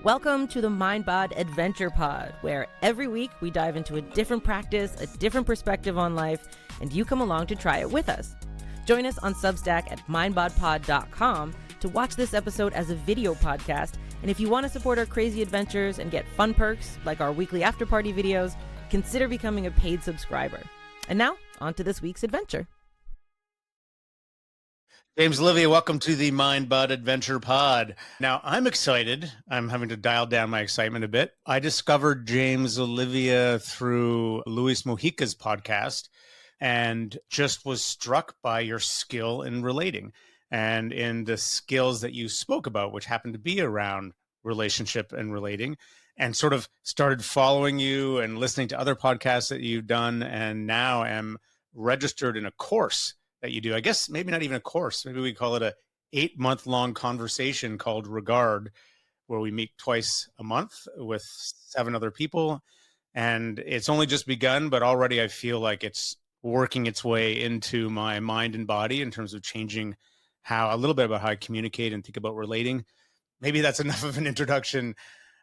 Welcome to the MindBod Adventure Pod, where every week we dive into a different practice, a different perspective on life, and you come along to try it with us. Join us on Substack at mindbodpod.com to watch this episode as a video podcast. And if you want to support our crazy adventures and get fun perks like our weekly after party videos, consider becoming a paid subscriber. And now, on to this week's adventure. James-Olivia, welcome to the MindBod Adventure Pod. Now, I'm excited. I'm having to dial down my excitement a bit. I discovered James-Olivia through Luis Mojica's podcast and just was struck by your skill in relating and in the skills that you spoke about, which happened to be around relationship and relating, and sort of started following you and listening to other podcasts that you've done, and now am registered in a course that you do. I guess maybe not even a course. Maybe we call it a 8-month-long conversation called Regard, where we meet twice a month with 7 other people. And it's only just begun, but already I feel like it's working its way into my mind and body in terms of changing a little bit about how I communicate and think about relating. Maybe that's enough of an introduction.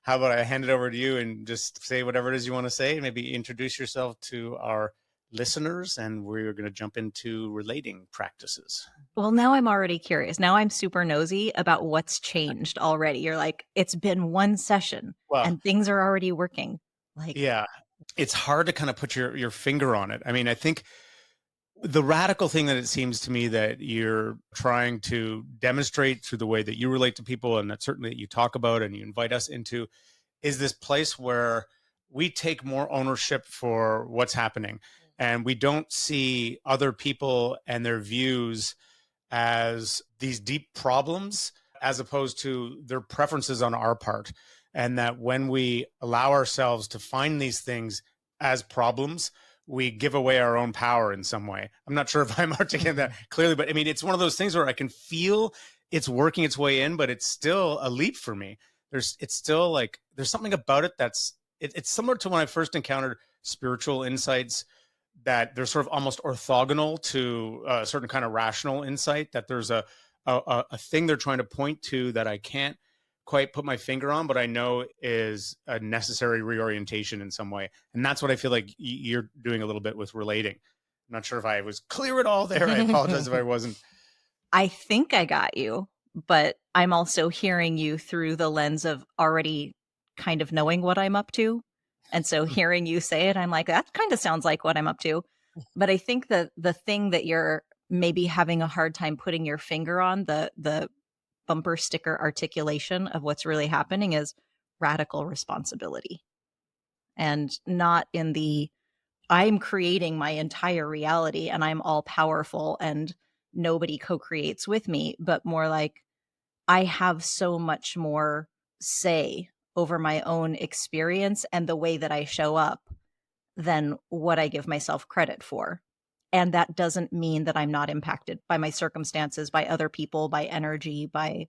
How about I hand it over to you and just say whatever it is you want to say? Maybe introduce yourself to our listeners, and we're going to jump into relating practices. Well, now I'm already curious. Now I'm super nosy about what's changed already. You're like, it's been one session and things are already working. Yeah, it's hard to kind of put your finger on it. I mean, I think the radical thing that it seems to me that you're trying to demonstrate through the way that you relate to people, and that certainly that you talk about and you invite us into, is this place where we take more ownership for what's happening. And we don't see other people and their views as these deep problems, as opposed to their preferences on our part. And that when we allow ourselves to find these things as problems, we give away our own power in some way. I'm not sure if I'm articulating that clearly, but I mean, it's one of those things where I can feel it's working its way in, but it's still a leap for me. There's something about it it's similar to when I first encountered spiritual insights, that they're sort of almost orthogonal to a certain kind of rational insight, that there's a thing they're trying to point to that I can't quite put my finger on, but I know is a necessary reorientation in some way. And that's what I feel like you're doing a little bit with relating. I'm not sure if I was clear at all there. I apologize if I wasn't. I think I got you, but I'm also hearing you through the lens of already kind of knowing what I'm up to. And so hearing you say it, I'm like, that kind of sounds like what I'm up to. But I think that the thing that you're maybe having a hard time putting your finger on, the bumper sticker articulation of what's really happening, is radical responsibility. And not in the, I'm creating my entire reality and I'm all powerful and nobody co-creates with me, but more like, I have so much more say over my own experience and the way that I show up than what I give myself credit for. And that doesn't mean that I'm not impacted by my circumstances, by other people, by energy, by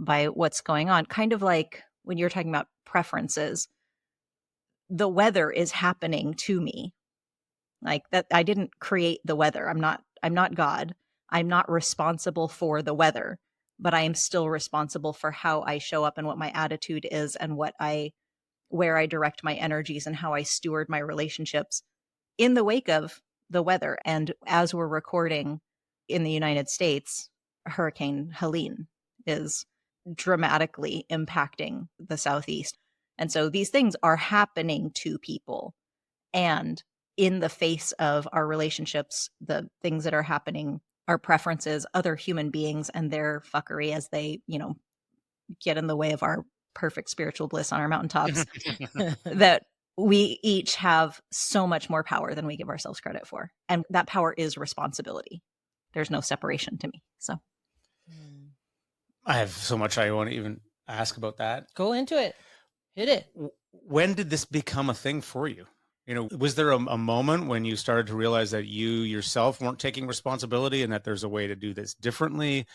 what's going on. Kind of like when you're talking about preferences, the weather is happening to me. Like that, I didn't create the weather. I'm not God. I'm not responsible for the weather, but I am still responsible for how I show up and what my attitude is and where I direct my energies and how I steward my relationships in the wake of the weather. And as we're recording in the United States, Hurricane Helene is dramatically impacting the Southeast. And so these things are happening to people. And in the face of our relationships, the things that are happening, our preferences, other human beings and their fuckery as they, get in the way of our perfect spiritual bliss on our mountaintops, that we each have so much more power than we give ourselves credit for. And that power is responsibility. There's no separation to me. So I have so much I want to even ask about that. Go into it. Hit it. When did this become a thing for you? Was there a moment when you started to realize that you yourself weren't taking responsibility and that there's a way to do this differently?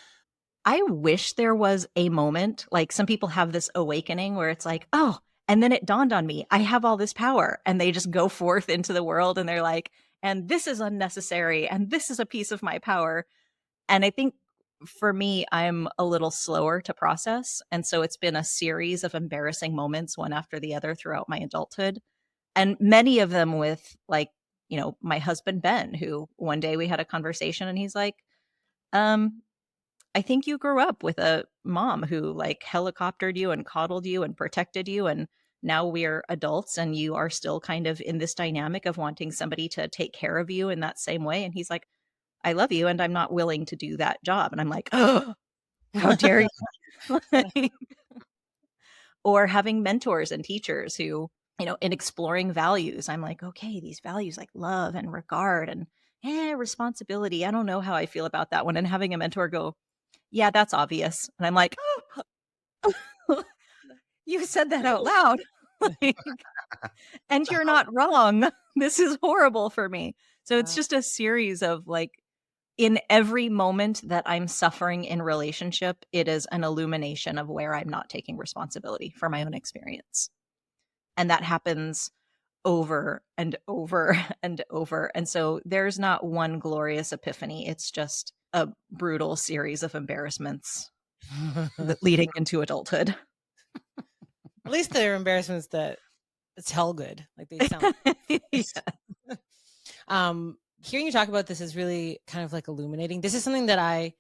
I wish there was a moment, like some people have this awakening where it's like, oh, and then it dawned on me, I have all this power, and they just go forth into the world and they're like, and this is unnecessary and this is a piece of my power. And I think for me, I'm a little slower to process. And so it's been a series of embarrassing moments, one after the other throughout my adulthood. And many of them with like, my husband, Ben, who one day we had a conversation and he's like, I think you grew up with a mom who like helicoptered you and coddled you and protected you. And now we're adults and you are still kind of in this dynamic of wanting somebody to take care of you in that same way. And he's like, I love you and I'm not willing to do that job. And I'm like, oh, how dare you? Like, or having mentors and teachers who, in exploring values, I'm like, okay, these values like love and regard and responsibility. I don't know how I feel about that one. And having a mentor go, yeah, that's obvious. And I'm like, you said that out loud. Like, and you're not wrong. This is horrible for me. So it's just a series of like, in every moment that I'm suffering in relationship, it is an illumination of where I'm not taking responsibility for my own experience. And that happens over and over and over. And so there's not one glorious epiphany. It's just a brutal series of embarrassments leading into adulthood. At least they're embarrassments that tell good. Like they sound. Yeah. Hearing you talk about this is really kind of like illuminating. This is something that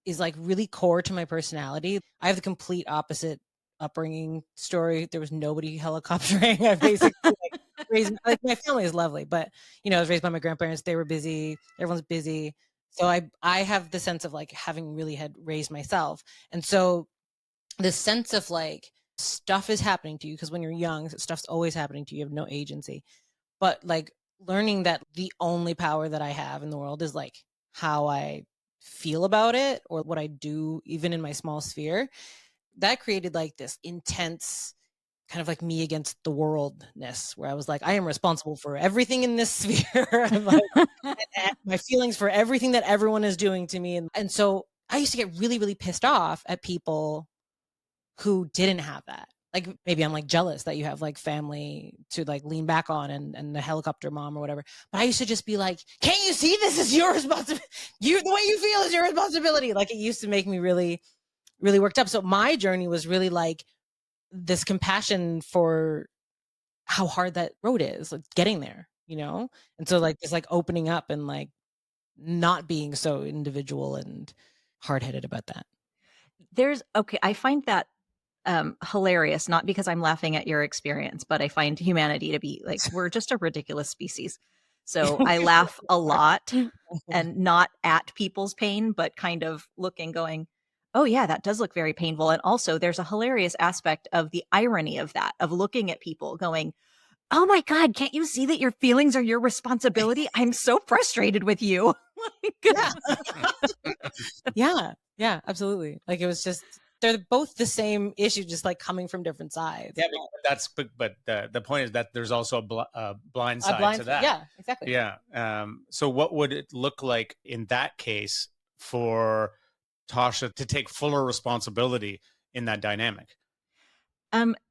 is like really core to my personality. I have the complete opposite upbringing story. There was nobody helicoptering. I basically like raised, like my family is lovely, but I was raised by my grandparents. They were busy. Everyone's busy. So I have the sense of like having really had raised myself. And so this sense of like stuff is happening to you because when you're young, stuff's always happening to you. You have no agency. But like learning that the only power that I have in the world is like how I feel about it or what I do, even in my small sphere, that created like this intense kind of like me against the worldness where I was like, I am responsible for everything in this sphere. I'm like, and my feelings for everything that everyone is doing to me. And so I used to get really, really pissed off at people who didn't have that. Like maybe I'm like jealous that you have like family to like lean back on and the helicopter mom or whatever. But I used to just be like, can't you see this is your responsibility? The way you feel is your responsibility. Like it used to make me really, really worked up. So my journey was really like this compassion for how hard that road is, like getting there, And so like just like opening up and like not being so individual and hard-headed about that. I find that hilarious, not because I'm laughing at your experience, but I find humanity to be like, we're just a ridiculous species. So I laugh a lot and not at people's pain, but kind of looking, going, oh yeah, that does look very painful. And also there's a hilarious aspect of the irony of that, of looking at people going, oh my God, can't you see that your feelings are your responsibility? I'm so frustrated with you. Yeah. Yeah, absolutely. Like it was just, they're both the same issue, just like coming from different sides. Yeah, but the point is that there's also a blind side to that. Yeah, exactly. Yeah. So what would it look like in that case for Tasha to take fuller responsibility in that dynamic?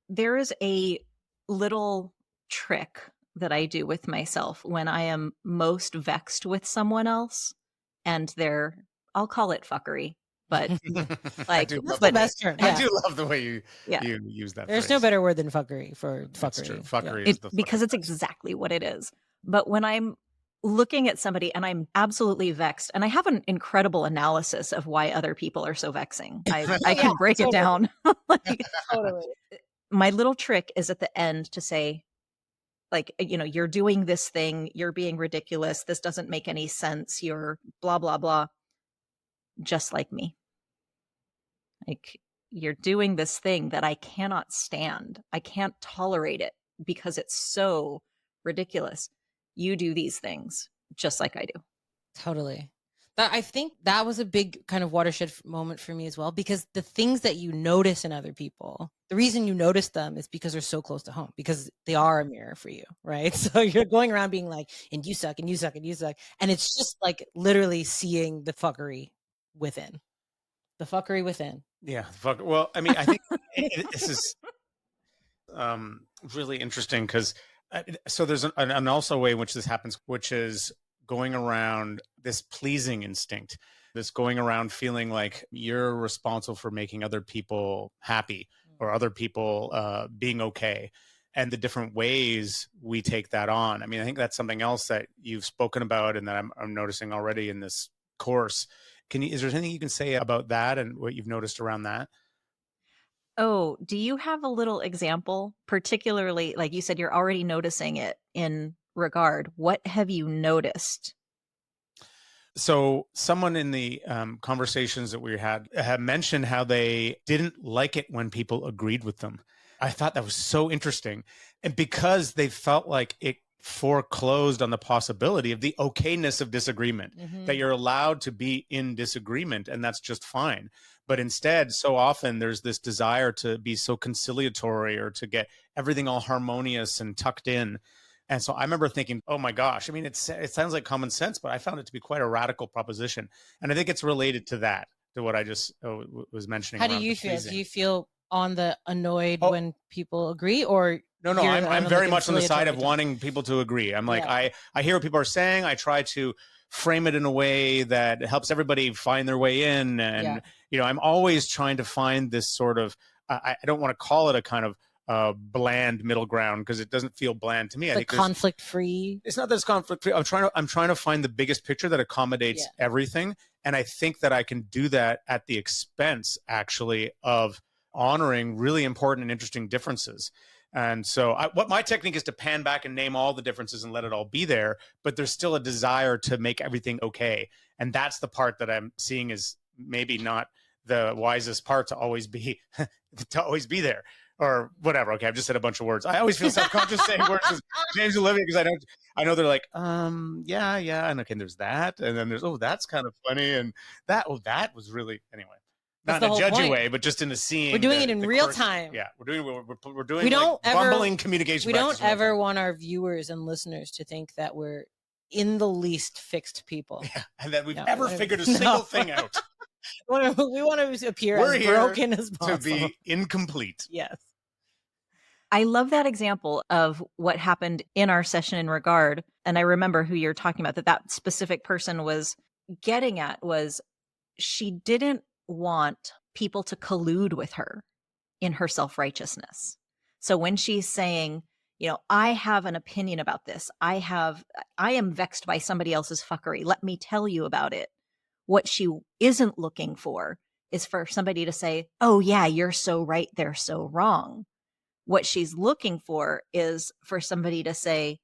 There is a little trick that I do with myself when I am most vexed with someone else and I'll call it fuckery, but like, that's the best term. I do love the way you use that. There's phrase. no better word than fuckery for fuckery. That's true. Fuckery is the because it's exactly what it is. But when I'm looking at somebody and I'm absolutely vexed, and I have an incredible analysis of why other people are so vexing. I can break it down. Like, totally. My little trick is at the end to say, like, you're doing this thing, you're being ridiculous, this doesn't make any sense, you're blah, blah, blah, just like me. Like, you're doing this thing that I cannot stand. I can't tolerate it because it's so ridiculous. You do these things just like I do. Totally. I think that was a big kind of watershed moment for me as well, because the things that you notice in other people, the reason you notice them is because they're so close to home, because they are a mirror for you, right? So you're going around being like, and you suck, and you suck, and you suck. And it's just like literally seeing the fuckery within. The fuckery within. Yeah. Well, I mean, I think this is really interesting because so there's an also way in which this happens, which is going around this pleasing instinct this going around feeling like you're responsible for making other people happy or other people being okay, and the different ways we take that on. I mean, I think that's something else that you've spoken about and that I'm noticing already in this course. Is there anything you can say about that and what you've noticed around that? Oh, do you have a little example, particularly like you said, you're already noticing it in regard? What have you noticed? So someone in the conversations that we had have mentioned how they didn't like it when people agreed with them. I thought that was so interesting. And because they felt like it foreclosed on the possibility of the okayness of disagreement, that you're allowed to be in disagreement and that's just fine. But instead, so often there's this desire to be so conciliatory or to get everything all harmonious and tucked in. And so I remember thinking, oh my gosh, I mean, it sounds like common sense, but I found it to be quite a radical proposition. And I think it's related to that, to what I just was mentioning. How do around you the feel? pleasing. Do you feel on the annoyed Oh, when people agree, or no, you're I'm the, very much on the side of conciliatory wanting people to agree. I'm like, Yeah. I hear what people are saying. I try to frame it in a way that helps everybody find their way in. And, I'm always trying to find this sort of, I don't want to call it a kind of bland middle ground because it doesn't feel bland to me. I think conflict free. It's not that it's conflict free. I'm trying to find the biggest picture that accommodates everything. And I think that I can do that at the expense actually of honoring really important and interesting differences. And so what my technique is to pan back and name all the differences and let it all be there, but there's still a desire to make everything okay. And that's the part that I'm seeing is maybe not the wisest part to always be there or whatever. Okay, I've just said a bunch of words. I always feel self-conscious saying words as James-Olivia because I know they're like, yeah, and okay, there's that, and then there's that's kind of funny, and that was really anyway. Not in a judgy way, but just in the scene. We're doing it in real time. Yeah, we're doing we don't like ever, bumbling communication. We don't ever want our viewers and listeners to think that we're in the least fixed people. Yeah, and that we've ever figured a single thing out. We want to appear as broken as possible. To be incomplete. Yes. I love that example of what happened in our session in regard. And I remember who you're talking about, that specific person was getting at was she didn't want people to collude with her in her self-righteousness. So when she's saying, I have an opinion about this, I am vexed by somebody else's fuckery, let me tell you about it. What she isn't looking for is for somebody to say, oh yeah, you're so right, they're so wrong. What she's looking for is for somebody to say,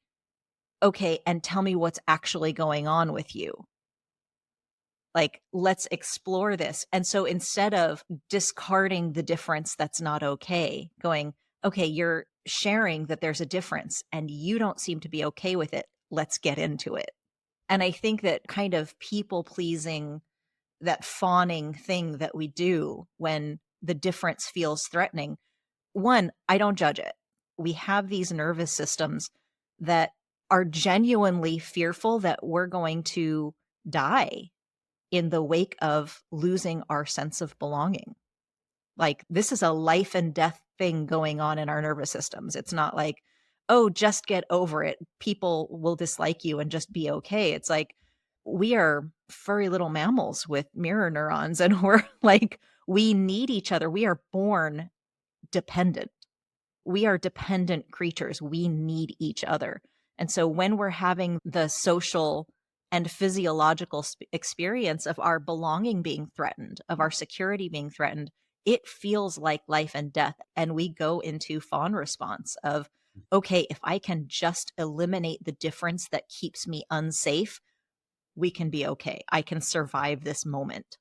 okay, and tell me what's actually going on with you. Like, let's explore this. And so instead of discarding the difference that's not okay, going, okay, you're sharing that there's a difference and you don't seem to be okay with it. Let's get into it. And I think that kind of people pleasing, that fawning thing that we do when the difference feels threatening, one, I don't judge it. We have these nervous systems that are genuinely fearful that we're going to die in the wake of losing our sense of belonging. Like, this is a life and death thing going on in our nervous systems. It's not like, oh, just get over it. People will dislike you and just be okay. It's like, we are furry little mammals with mirror neurons, and we're like, we need each other. We are born dependent. We are dependent creatures. We need each other. And so when we're having the social and physiological experience of our belonging being threatened, of our security being threatened, it feels like life and death. And we go into fawn response of, okay, if I can just eliminate the difference that keeps me unsafe, we can be okay. I can survive this moment.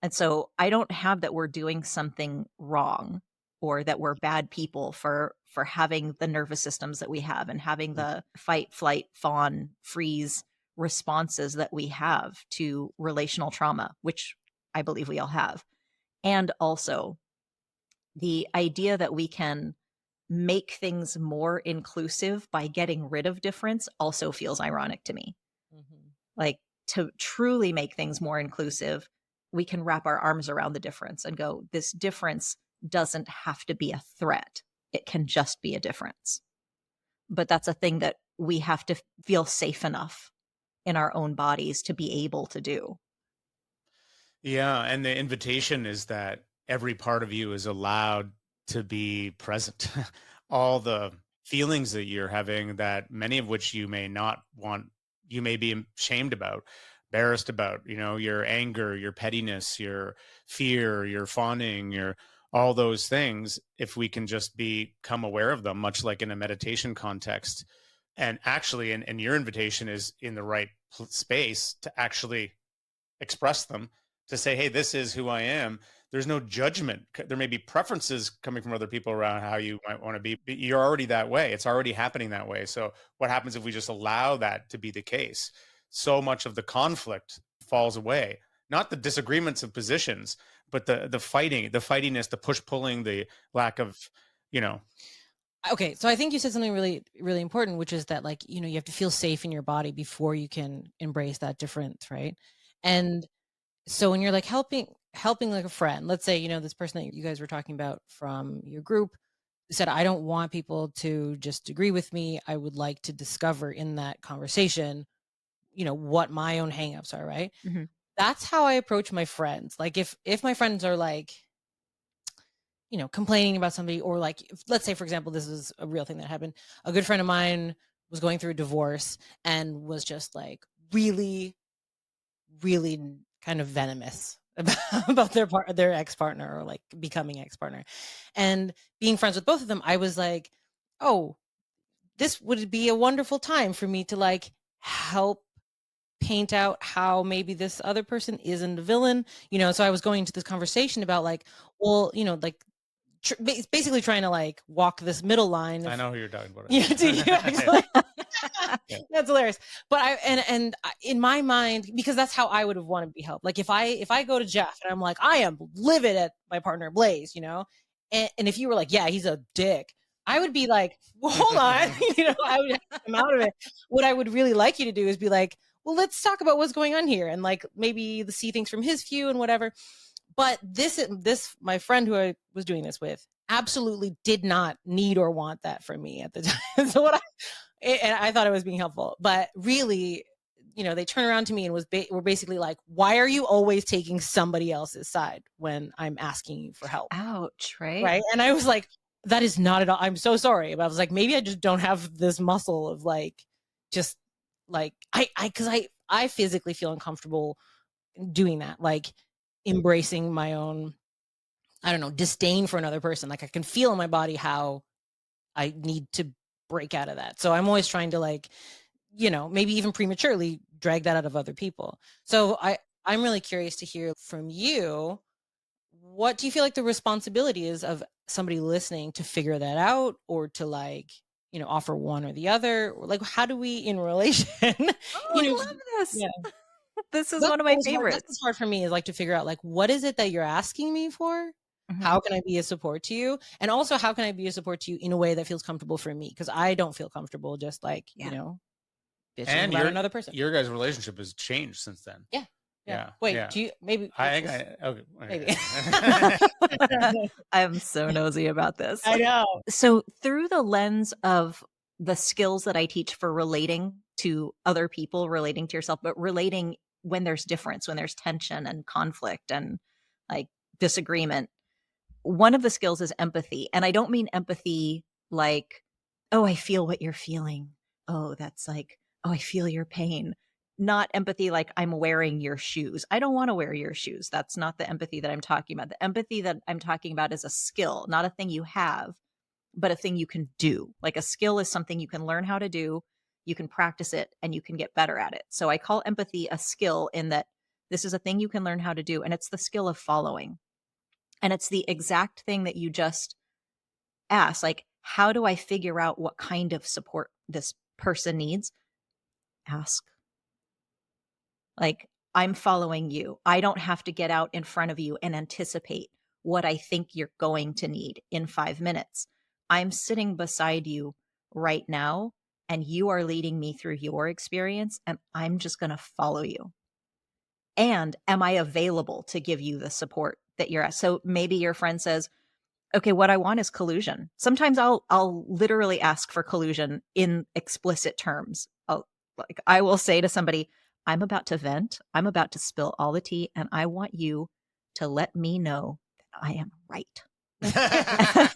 And so I don't have that we're doing something wrong or that we're bad people for having the nervous systems that we have and having the fight, flight, fawn, freeze responses that we have to relational trauma, which I believe we all have. And also the idea that we can make things more inclusive by getting rid of difference also feels ironic to me. Mm-hmm. Like, to truly make things more inclusive, we can wrap our arms around the difference and go, this difference doesn't have to be a threat. It can just be a difference. But that's a thing that we have to feel safe enough in our own bodies to be able to do. Yeah. And the invitation is that every part of you is allowed to be present. All the feelings that you're having, that many of which you may not want, you may be ashamed about, embarrassed about, your anger, your pettiness, your fear, your fawning, your all those things. If we can just become aware of them, much like in a meditation context, and actually, and your invitation is in the right space to actually express them, to say, hey, this is who I am. There's no judgment. There may be preferences coming from other people around how you might want to be, but you're already that way. It's already happening that way. So what happens if we just allow that to be the case? So much of the conflict falls away. Not the disagreements of positions, but the fighting, the fightiness, the push pulling, the lack of, you know. Okay, so I think you said something really, really important, which is that, like, you have to feel safe in your body before you can embrace that difference, right? And so when you're like helping like a friend, let's say, this person that you guys were talking about from your group said, I don't want people to just agree with me. I would like to discover in that conversation, what my own hangups are, right? Mhm. That's how I approach my friends. Like if my friends are like, complaining about somebody, or like, let's say, for example, this is a real thing that happened. A good friend of mine was going through a divorce and was just like really, really kind of venomous about their ex-partner, or like becoming ex-partner. And being friends with both of them, I was like, oh, this would be a wonderful time for me to like help paint out how maybe this other person isn't a villain. So I was going into this conversation about like, well, like basically trying to like walk this middle line I of, know who you're talking about. yeah, do you actually? Yeah. That's hilarious. But in my mind, because that's how I would have wanted to be helped. Like if I go to Jeff and I'm like, I am livid at my partner Blaze, and if you were like, yeah, he's a dick, I would be like, well, hold on, I would have him out of it. What I would really like you to do is be like, well, let's talk about what's going on here, and like maybe see things from his view and whatever. But this my friend who I was doing this with absolutely did not need or want that from me at the time. So and I thought I was being helpful, but really, they turn around to me and were basically like, "Why are you always taking somebody else's side when I'm asking you for help?" Ouch, right? Right? And I was like, "That is not at all. I'm so sorry." But I was like, maybe I just don't have this muscle of like, just like because I physically feel uncomfortable doing that, like embracing my own, I don't know, disdain for another person. Like I can feel in my body how I need to break out of that. So I'm always trying to like, maybe even prematurely drag that out of other people. So I'm really curious to hear from you. What do you feel like the responsibility is of somebody listening to figure that out, or to like, offer one or the other? Or like, how do we in relation, Oh, I love this. yeah. This is That's one of my what's hard. That's favorites. what's hard for me, is like to figure out like, what is it that you're asking me for? Mhm. How can I be a support to you? And also, how can I be a support to you in a way that feels comfortable for me? Because I don't feel comfortable just like, Yeah. bitching And about another person. your guys' relationship has changed since then. Yeah. Yeah. Wait, yeah. do you maybe? I let's think just- okay. maybe. I'm so nosy about this. I know. So, through the lens of the skills that I teach for relating to other people, relating to yourself, but relating when there's difference, when there's tension and conflict and like disagreement, one of the skills is empathy. And I don't mean empathy like, oh, I feel what you're feeling. Oh, that's like, oh, I feel your pain. Not empathy like I'm wearing your shoes. I don't want to wear your shoes. That's not the empathy that I'm talking about. The empathy that I'm talking about is a skill, not a thing you have, but a thing you can do. Like a skill is something you can learn how to do, you can practice it, and you can get better at it. So I call empathy a skill in that this is a thing you can learn how to do, and it's the skill of following. And it's the exact thing that you just asked, like, how do I figure out what kind of support this person needs? Ask. Like, I'm following you. I don't have to get out in front of you and anticipate what I think you're going to need in 5 minutes. I'm sitting beside you right now, and you are leading me through your experience, and I'm just going to follow you. And am I available to give you the support that you're at? So maybe your friend says, okay, what I want is collusion. Sometimes I'll literally ask for collusion in explicit terms. I will say to somebody, I'm about to vent. I'm about to spill all the tea, and I want you to let me know that I am right. My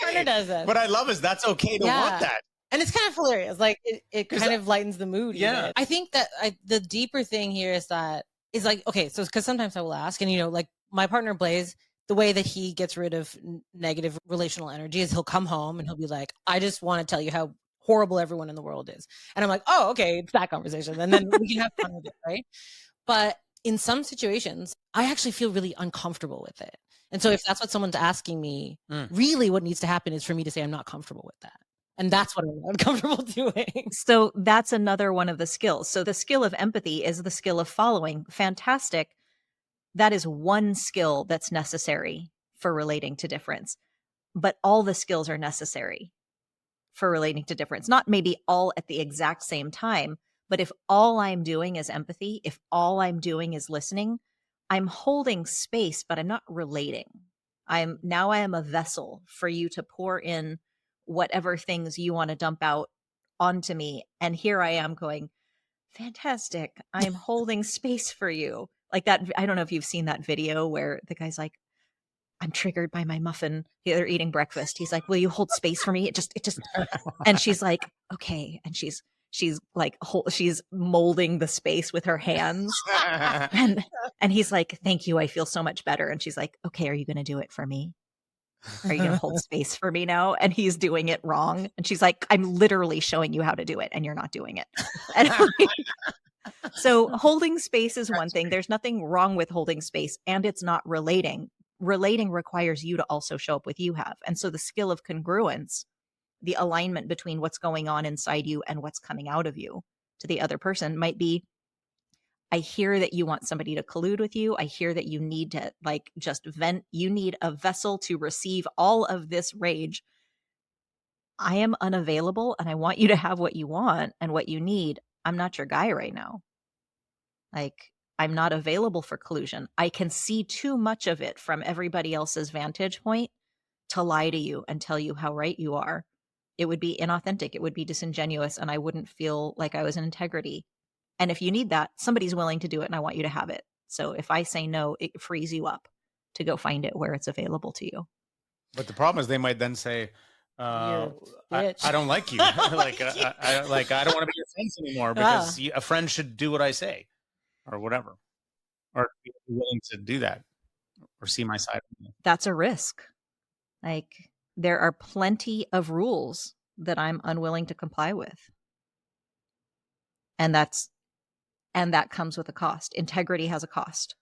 partner does that. What I love is that's okay to want that. And it's kind of hilarious. Like it kind of lightens the mood. Yeah. Even. I think that the deeper thing here is like, okay, so because sometimes I will ask, and like my partner Blaze, the way that he gets rid of negative relational energy is he'll come home and he'll be like, I just want to tell you how horrible everyone in the world is. And I'm like, oh, okay, it's that conversation. And then we can have fun with it, right? But in some situations, I actually feel really uncomfortable with it. And so if that's what someone's asking me, really what needs to happen is for me to say I'm not comfortable with that. And that's what I'm uncomfortable doing. So that's another one of the skills. So the skill of empathy is the skill of following. Fantastic. That is one skill that's necessary for relating to difference. But all the skills are necessary for relating to difference. Not maybe all at the exact same time, but if all I'm doing is empathy, if all I'm doing is listening, I'm holding space, but I'm not relating. I am a vessel for you to pour in whatever things you want to dump out onto me. And here I am going, fantastic. I'm holding space for you. Like that. I don't know if you've seen that video where the guy's like, I'm triggered by my muffin. They're eating breakfast. He's like, will you hold space for me? It just, and she's like, okay. And she's like, she's molding the space with her hands. and he's like, thank you. I feel so much better. And she's like, okay, are you going to do it for me? Are you going to hold space for me now? And he's doing it wrong. And she's like, I'm literally showing you how to do it and you're not doing it. And so holding space is one thing. There's nothing wrong with holding space, and it's not relating. Relating requires you to also show up with you have. And so the skill of congruence, the alignment between what's going on inside you and what's coming out of you to the other person might be, I hear that you want somebody to collude with you. I hear that you need to like just vent. You need a vessel to receive all of this rage. I am unavailable and I want you to have what you want and what you need. I'm not your guy right now. Like, I'm not available for collusion. I can see too much of it from everybody else's vantage point to lie to you and tell you how right you are. It would be inauthentic. It would be disingenuous. And I wouldn't feel like I was in integrity. And if you need that, somebody's willing to do it and I want you to have it. So if I say no, it frees you up to go find it where it's available to you. But the problem is they might then say, I don't like you. like, I don't want to be your friends anymore because a friend should do what I say or whatever, or be willing to do that or see my side. That's a risk. Like, there are plenty of rules that I'm unwilling to comply with. And that comes with a cost. Integrity has a cost.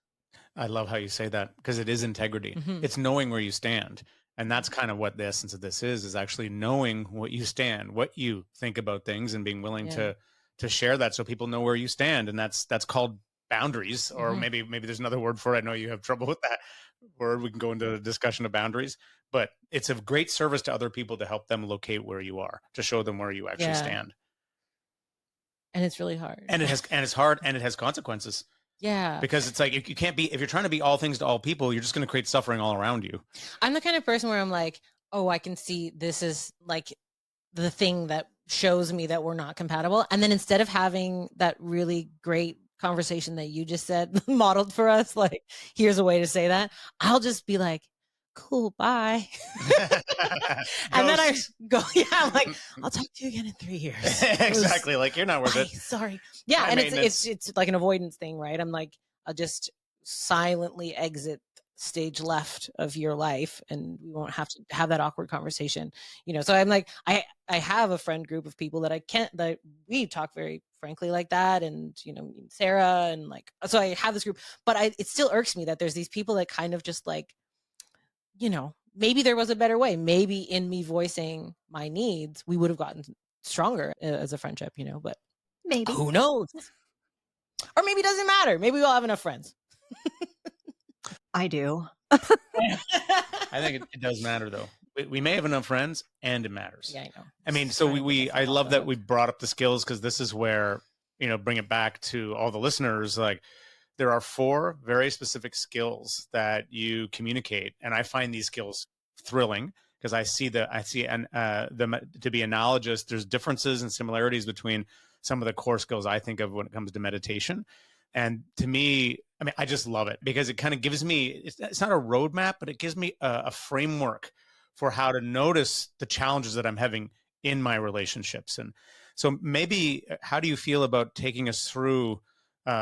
I love how you say that because it is integrity. Mm-hmm. It's knowing where you stand. And that's kind of what the essence of this is actually knowing what you stand, what you think about things, and being willing to share that so people know where you stand. And that's called boundaries, or maybe there's another word for it. I know you have trouble with that word. We can go into a discussion of boundaries, but it's a great service to other people to help them locate where you are, to show them where you actually stand. And it's really hard. And it's hard, and it has consequences. Yeah. Because it's like, if you're trying to be all things to all people, you're just going to create suffering all around you. I'm the kind of person where I'm like, oh, I can see this is like the thing that shows me that we're not compatible. And then instead of having that really great conversation that you just said modeled for us, like, here's a way to say that, I'll just be like, cool, bye. And then I go, I'm like, I'll talk to you again in 3 years. Exactly. Like, you're not worth it. Sorry. Yeah. And it's like an avoidance thing, right? I'm like, I'll just silently exit stage left of your life and we won't have to have that awkward conversation. So I'm like, I have a friend group of people that we talk very frankly like that. And, Sarah, and like, so I have this group, but it still irks me that there's these people that kind of just like, maybe there was a better way. Maybe in me voicing my needs, we would have gotten stronger as a friendship, but maybe, who knows? Or maybe it doesn't matter. Maybe we'll have enough friends. I do. I think it does matter, though. We may have enough friends, and it matters. Yeah, I know. I mean, so I love that we brought up the skills, because this is where, bring it back to all the listeners, like, there are 4 very specific skills that you communicate. And I find these skills thrilling because I see them to be analogous. There's differences and similarities between some of the core skills I think of when it comes to meditation. And to me, I mean, I just love it because it kind of gives me, it's not a roadmap, but it gives me a framework for how to notice the challenges that I'm having in my relationships. And so maybe how do you feel about taking us through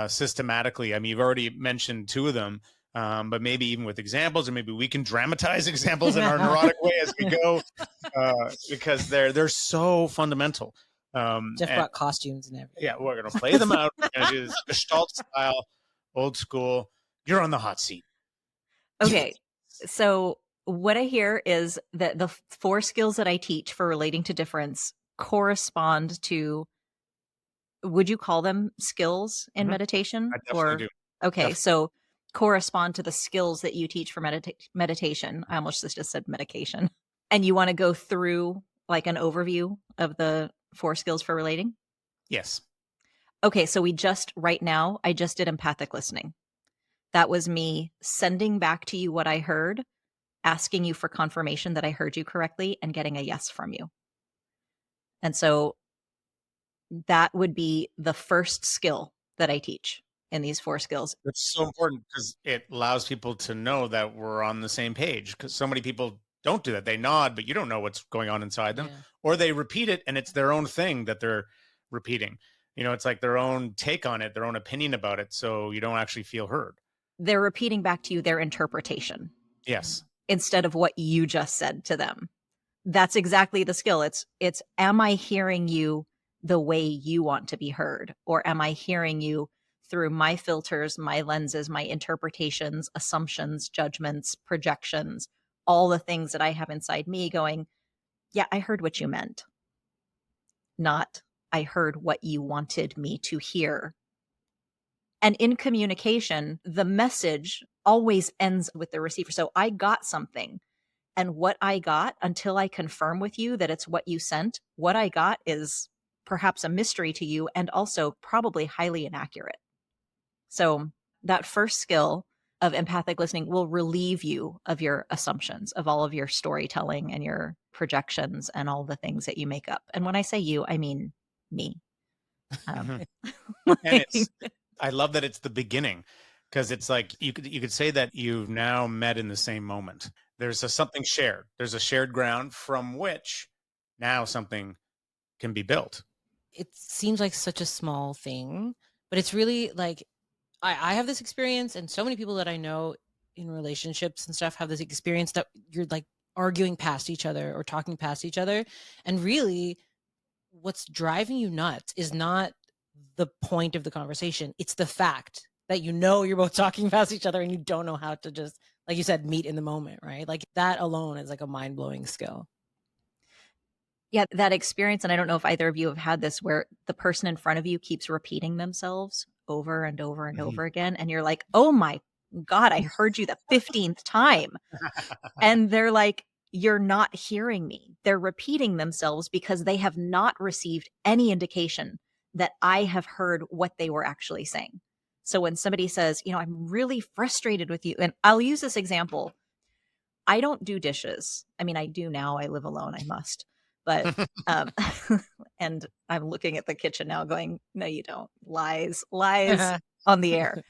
systematically? I mean, you've already mentioned two of them, but maybe even with examples, or maybe we can dramatize examples in our neurotic way as we go, because they're so fundamental. Jeff brought costumes and everything. Yeah, we're going to play them out. We're going to do this Gestalt style, old school. You're on the hot seat. Okay. So what I hear is that the 4 skills that I teach for relating to difference correspond to, would you call them skills in meditation? I definitely do. Okay. Definitely. So correspond to the skills that you teach for meditation. I almost just said medication. And you want to go through like an overview of the 4 skills for relating? Yes. Okay, so right now, I just did empathic listening. That was me sending back to you what I heard, asking you for confirmation that I heard you correctly, and getting a yes from you. And so that would be the first skill that I teach in these 4 skills. It's so important because it allows people to know that we're on the same page, because so many people don't do that. They nod, but you don't know what's going on inside them, or they repeat it and it's their own thing that they're repeating. You know, it's like their own take on it, their own opinion about it. So you don't actually feel heard. They're repeating back to you their interpretation. Yes. Instead of what you just said to them. That's exactly the skill. It's am I hearing you the way you want to be heard? Or am I hearing you through my filters, my lenses, my interpretations, assumptions, judgments, projections, all the things that I have inside me going, yeah, I heard what you meant. Not, I heard what you wanted me to hear. And in communication, the message always ends with the receiver. So I got something, and what I got, until I confirm with you that it's what you sent, what I got is perhaps a mystery to you and also probably highly inaccurate. So that first skill of empathic listening will relieve you of your assumptions, of all of your storytelling and your projections and all the things that you make up. And when I say you, I mean me. And I love that it's the beginning, because it's like you could say that you've now met in the same moment. There's something shared. There's a shared ground from which now something can be built. It seems like such a small thing, but it's really like I have this experience, and so many people that I know in relationships and stuff have this experience that you're like arguing past each other or talking past each other. And really what's driving you nuts is not the point of the conversation. It's the fact that you're both talking past each other and you don't know how to just, like you said, meet in the moment, right? Like that alone is like a mind-blowing skill. Yeah, that experience, and I don't know if either of you have had this, where the person in front of you keeps repeating themselves over and over and over again. And you're like, oh my God, I heard you the 15th time. And they're like, you're not hearing me. They're repeating themselves because they have not received any indication that I have heard what they were actually saying. So when somebody says, I'm really frustrated with you, and I'll use this example. I don't do dishes. I mean, I do now. I live alone. I must. But, and I'm looking at the kitchen now going, no, you don't. Lies on the air.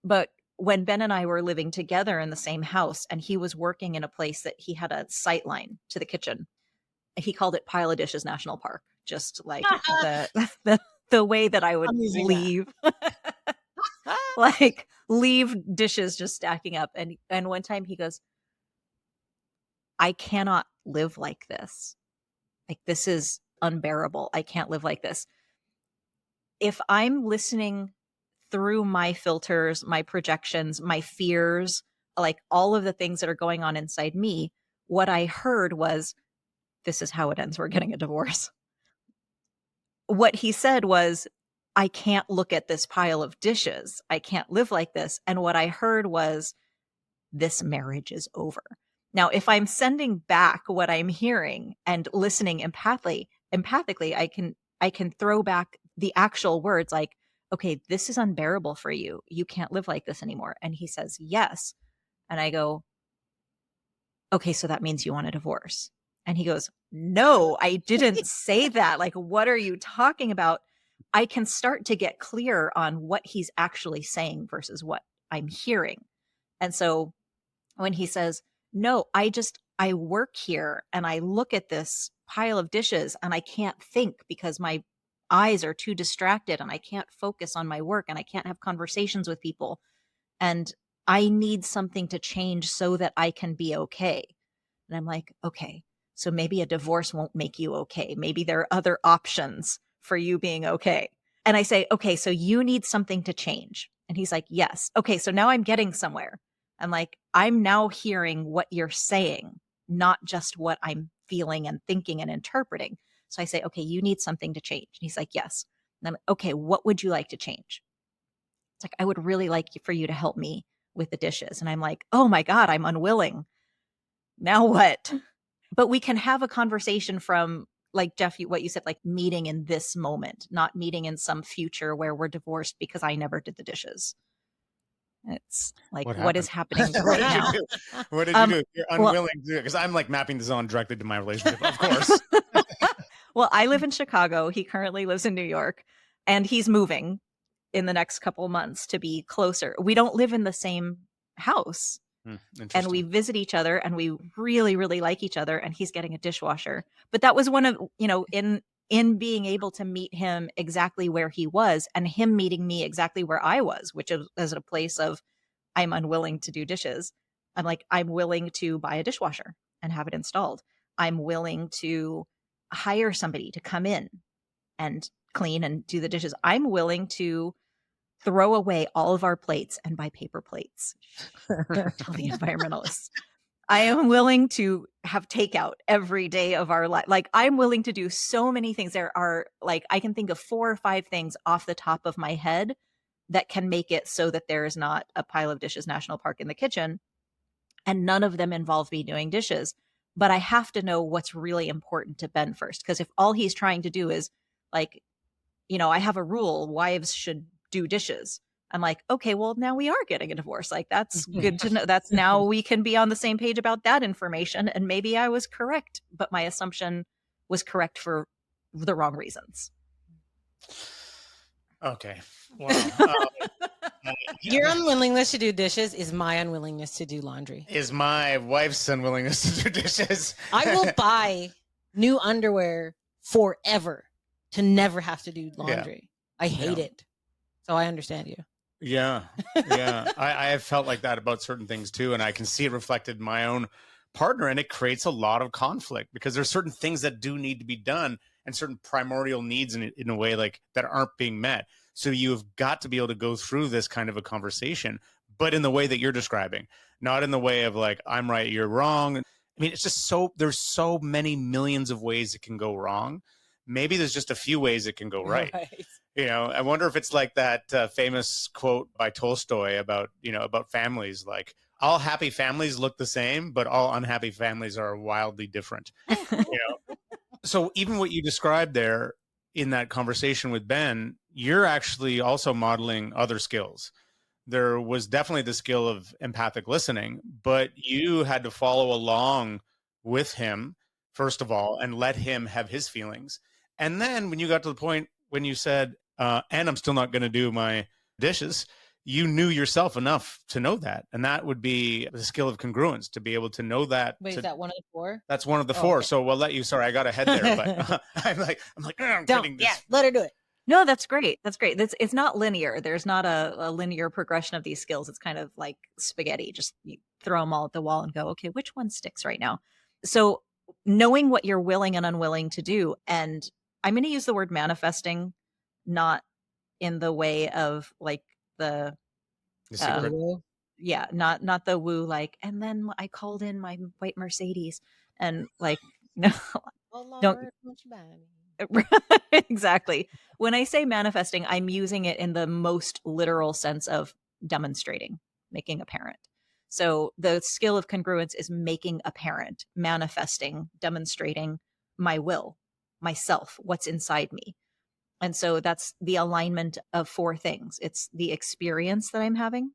But when Ben and I were living together in the same house, and he was working in a place that he had a sight line to the kitchen, he called it Pile of Dishes National Park, just like the way that I would leave, like leave dishes just stacking up. And one time he goes, I cannot live like this. Like, this is unbearable. I can't live like this. If I'm listening through my filters, my projections, my fears, like all of the things that are going on inside me, what I heard was, this is how it ends. We're getting a divorce. What he said was, I can't look at this pile of dishes. I can't live like this. And what I heard was, this marriage is over. Now, if I'm sending back what I'm hearing and listening empathically, I can throw back the actual words like, okay, this is unbearable for you. You can't live like this anymore. And he says, yes. And I go, okay, so that means you want a divorce. And he goes, no, I didn't say that. Like, what are you talking about? I can start to get clear on what he's actually saying versus what I'm hearing. And so when he says, no, I work here and I look at this pile of dishes and I can't think because my eyes are too distracted and I can't focus on my work and I can't have conversations with people. And I need something to change so that I can be okay. And I'm like, okay, so maybe a divorce won't make you okay. Maybe there are other options for you being okay. And I say, okay, so you need something to change. And he's like, yes. Okay, so now I'm getting somewhere. I'm like, I'm now hearing what you're saying, not just what I'm feeling and thinking and interpreting. So I say, okay, you need something to change. And he's like, yes. And I'm like, okay, what would you like to change? It's like, I would really like for you to help me with the dishes. And I'm like, oh my God, I'm unwilling. Now what? But we can have a conversation from, like, Jeff, what you said, like meeting in this moment, not meeting in some future where we're divorced because I never did the dishes. It's like, what is happening right now? What did you do? You're well- unwilling to do it, because I'm like mapping this on directly to my relationship, of course. Well, I live in Chicago. He currently lives in New York, and he's moving in the next couple months to be closer. We don't live in the same house. And we visit each other and we really, really like each other. And he's getting a dishwasher. But that was one of, in being able to meet him exactly where he was and him meeting me exactly where I was, which is a place of, I'm unwilling to do dishes. I'm like, I'm willing to buy a dishwasher and have it installed. I'm willing to hire somebody to come in and clean and do the dishes. I'm willing to throw away all of our plates and buy paper plates. Tell the environmentalists. I am willing to have takeout every day of our life. Like, I'm willing to do so many things. There are, like, I can think of 4 or 5 things off the top of my head that can make it so that there is not a pile of dishes national park in the kitchen. And none of them involve me doing dishes. But I have to know what's really important to Ben first. Because if all he's trying to do is, like, I have a rule, wives should do dishes. I'm like, okay, well, now we are getting a divorce. Like, that's good to know. That's now we can be on the same page about that information. And maybe I was correct, but my assumption was correct for the wrong reasons. Okay. Wow. Your unwillingness to do dishes is my unwillingness to do laundry. Is my wife's unwillingness to do dishes. I will buy new underwear forever to never have to do laundry. I hate it. So I understand you. Yeah. I have felt like that about certain things too. And I can see it reflected in my own partner. And it creates a lot of conflict because there's certain things that do need to be done and certain primordial needs in a way like that aren't being met. So you've got to be able to go through this kind of a conversation, but in the way that you're describing, not in the way of like, I'm right, you're wrong. I mean, it's just there's so many millions of ways it can go wrong. Maybe there's just a few ways it can go right. I wonder if it's like that famous quote by Tolstoy about families, like all happy families look the same, but all unhappy families are wildly different. So even what you described there in that conversation with Ben, you're actually also modeling other skills. There was definitely the skill of empathic listening, but you had to follow along with him, first of all, and let him have his feelings. And then when you got to the point when you said, and I'm still not going to do my dishes, you knew yourself enough to know that. And that would be the skill of congruence, to be able to know that. Wait, is that one of the 4? That's one of the 4. Okay. So we'll let you, sorry, I got ahead there, but I'm like, Don't, let her do it. No, that's great. That's great. It's not linear. There's not a linear progression of these skills. It's kind of like spaghetti. Just you throw them all at the wall and go, okay, which one sticks right now? So knowing what you're willing and unwilling to do. And I'm going to use the word manifesting, not in the way of like the secret. Not the woo, like, and then I called in my white Mercedes and like, no, don't. Exactly. When I say manifesting, I'm using it in the most literal sense of demonstrating, making apparent. So the skill of congruence is making apparent, manifesting, demonstrating my will, myself, what's inside me. And so that's the alignment of 4 things. It's the experience that I'm having.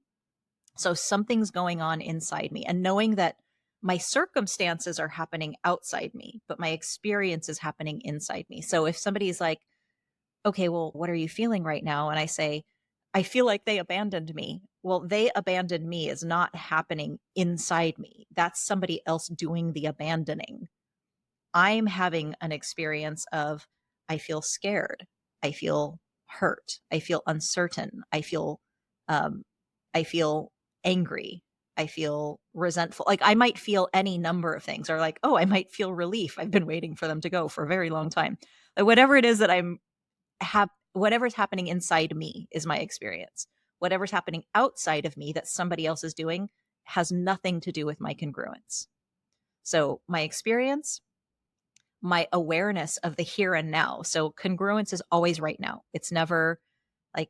So something's going on inside me, and knowing that my circumstances are happening outside me, but my experience is happening inside me. So if somebody's like, okay, well, what are you feeling right now? And I say, I feel like they abandoned me. Well, they abandoned me is not happening inside me. That's somebody else doing the abandoning. I'm having an experience of, I feel scared. I feel hurt. I feel uncertain. Um, I feel angry. I feel resentful. Like I might feel any number of things, or like, oh, I might feel relief. I've been waiting for them to go for a very long time. Like whatever it is that whatever's happening inside me is my experience. Whatever's happening outside of me that somebody else is doing has nothing to do with my congruence. So my experience, my awareness of the here and now. So congruence is always right now. It's never like,